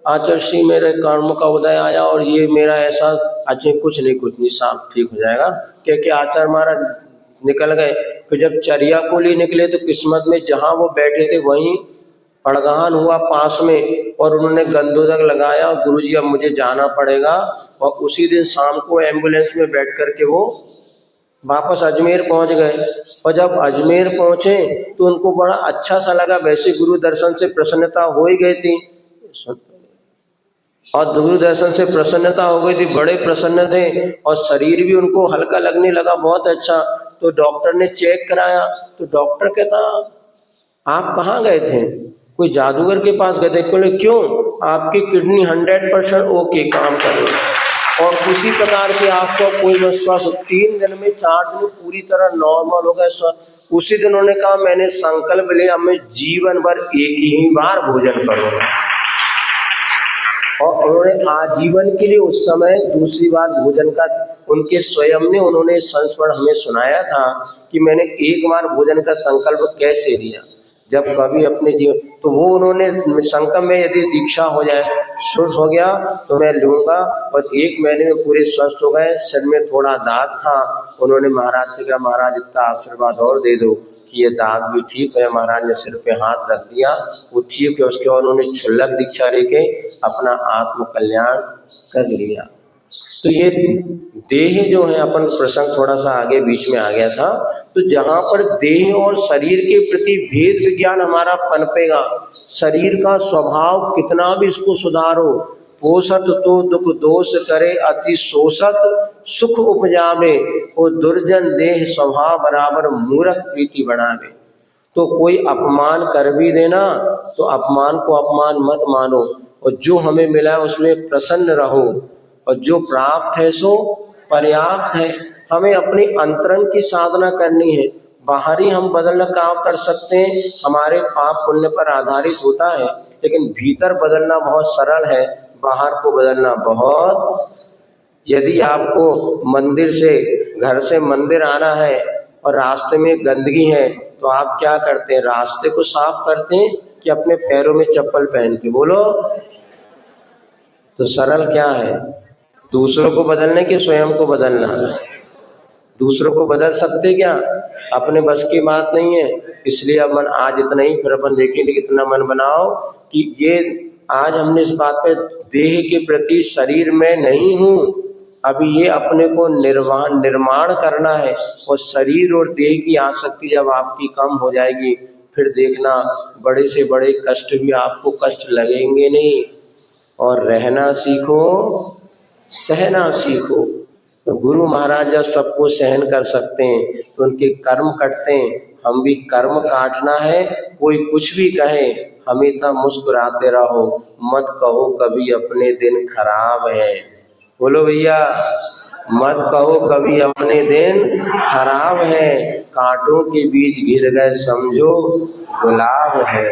आचार्य श्री मेरे कर्म का उदय आया और ये मेरा ऐसा, अच्छा कुछ नहीं सब ठीक हो जाएगा, क्योंकि आचार्य महाराज निकल गए। फिर जब चरिया को लिए निकले तो किस्मत में जहाँ वो बैठे थे वहीं पड़गान हुआ पास में, और उन्होंने गंधोदक लगाया। गुरुजी अब मुझे जाना पड़ेगा। और उसी दिन शाम को एम्बुलेंस में बैठ करके वो वापस अजमेर पहुंच गए। और जब अजमेर पहुंचे तो उनको बड़ा अच्छा सा लगा। वैसे गुरु दर्शन से प्रसन्नता हो ही गई थी, और गुरु दर्शन से प्रसन्नता हो गई थी, बड़े प्रसन्न थे, और शरीर भी उनको हल्का लगने लगा, बहुत अच्छा। तो डॉक्टर ने चेक कराया तो डॉक्टर कहता आप कहाँ गए थे? कोई जादूगर के पास गए थे? बोले क्यों? आपकी किडनी 100% ओके काम कर रही है, और उसी प्रकार के आपको कोई विश्वास 3 दिन में 4 दिन में पूरी तरह नॉर्मल हो गए। उसी दिन उन्होंने कहा मैंने संकल्प लिया, मैं जीवन भर एक ही बार भोजन करूंगा। और उन्होंने आजीवन के लिए उस समय दूसरी बार भोजन का उनके स्वयं ने उन्होंने संस्मरण हमें सुनाया था कि मैंने एक बार भोजन का संकल्प कैसे लिया जब कभी अपने जीवन, तो वो उन्होंने संकल्प में यदि दीक्षा हो जाए शुद्ध हो गया तो मैं लूँगा। और 1 महीने में पूरे स्वस्थ हो गए। सिर में थोड़ा दाग था, उन्होंने महाराज से कहा महाराज इतना आशीर्वाद और दे दो कि ये दाग भी ठीक है। महाराज ने सिर पे हाथ रख दिया, वो ठीक है। उसके बाद उन्होंने क्षुल्लक दीक्षा लेके अपना आत्म कल्याण कर लिया। तो ये देह जो है, अपन प्रसंग थोड़ा सा आगे बीच में आ गया था, तो जहाँ पर देह और शरीर के प्रति भेद विज्ञान हमारा पनपेगा, शरीर का स्वभाव कितना भी इसको सुधारो, पोषत तो दुख दोष करे अति शोषत सुख उपजावे, वो दुर्जन देह स्वभाव बराबर मूर्ख प्रीति बढ़ावे। तो कोई अपमान कर भी देना तो अपमान को अपमान मत मानो, और जो हमें मिला है उसमें प्रसन्न रहो, और जो प्राप्त है सो पर्याप्त है। हमें अपनी अंतरंग की साधना करनी है। बाहरी हम बदलना काम कर सकते हैं, हमारे पाप पुण्य पर आधारित होता है, लेकिन भीतर बदलना बहुत सरल है, बाहर को बदलना बहुत। यदि आपको मंदिर से, घर से मंदिर आना है और रास्ते में गंदगी है तो आप क्या करते हैं? रास्ते को साफ करते हैं कि अपने पैरों में चप्पल पहन के? बोलो। तो सरल क्या है? दूसरों को बदलने के स्वयं को बदलना। दूसरों को बदल सकते क्या? अपने बस की बात नहीं है। इसलिए अपन आज इतना ही, फिर अपन देखेंगे कितना मन बनाओ कि ये आज हमने इस बात पे, देह के प्रति शरीर में नहीं हूँ, अभी ये अपने को निर्माण करना है। और शरीर और देह की आसक्ति जब आपकी कम हो जाएगी, फिर देखना बड़े से बड़े कष्ट भी आपको कष्ट लगेंगे नहीं। और रहना सीखो, सहना सीखो। तो गुरु महाराज जब सबको सहन कर सकते हैं तो उनके कर्म कटते हैं, हम भी कर्म काटना है। कोई कुछ भी कहे, हमेशा मुस्कुराते रहो, मत कहो कभी अपने दिन खराब है। बोलो भैया, मत कहो कभी अपने दिन खराब है, कांटों के बीच घिर गए समझो गुलाब है।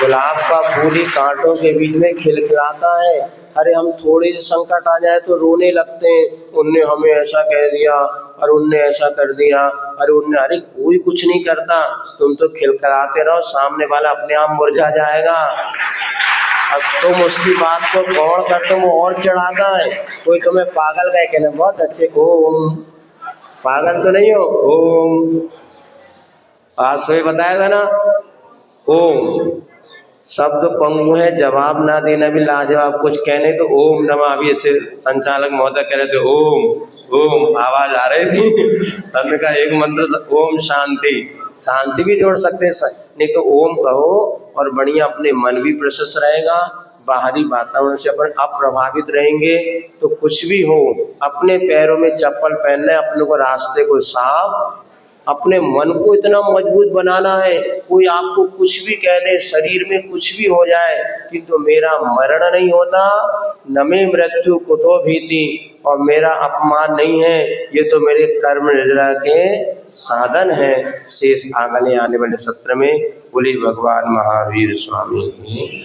गुलाब का फूल ही कांटों के बीच में खिलखिलाता है। अरे हम थोड़े से संकट आ जाए तो रोने लगते हैं, उनने हमें ऐसा कह दिया और उनने ऐसा कर दिया, अरे कोई कुछ नहीं करता, तुम तो खिलखिलाते रहो, सामने वाला अपने आप मुरझा जाएगा। अब तुम उसकी बात को गौर कर, तुम और चढ़ाता है। कोई तुम्हें पागल कह के ना, बहुत अच्छे, ओम, पागल तो नहीं हो, ओम। आज सुबह बताया था ना, ओम शब्द पंगु है, जवाब ना देना भी लाजवाब, कुछ कहने तो ओम नमः। अभी ऐसे संचालक महोदय कह रहे थे ओम ओम, आवाज आ रही थी। हमने कहा एक मंत्र ओम शांति, शांति भी जोड़ सकते हैं, नहीं तो ओम कहो और बढ़िया अपने मन भी प्रशस्त रहेगा। बाहरी वातावरण से अपन अप्रभावित रहेंगे तो कुछ भी हो, अपने पैरों में चप्पल पहनना है, अपने को रास्ते को साफ, अपने मन को इतना मजबूत बनाना है। कोई आपको कुछ भी कह दे, शरीर में कुछ भी हो जाए, किंतु मेरा मरण नहीं होता, न में मृत्यु कुतो भीति, और मेरा अपमान नहीं है, ये तो मेरे कर्म निद्रा के साधन है। शेष आगने आने वाले सत्र में बोली भगवान महावीर स्वामी की।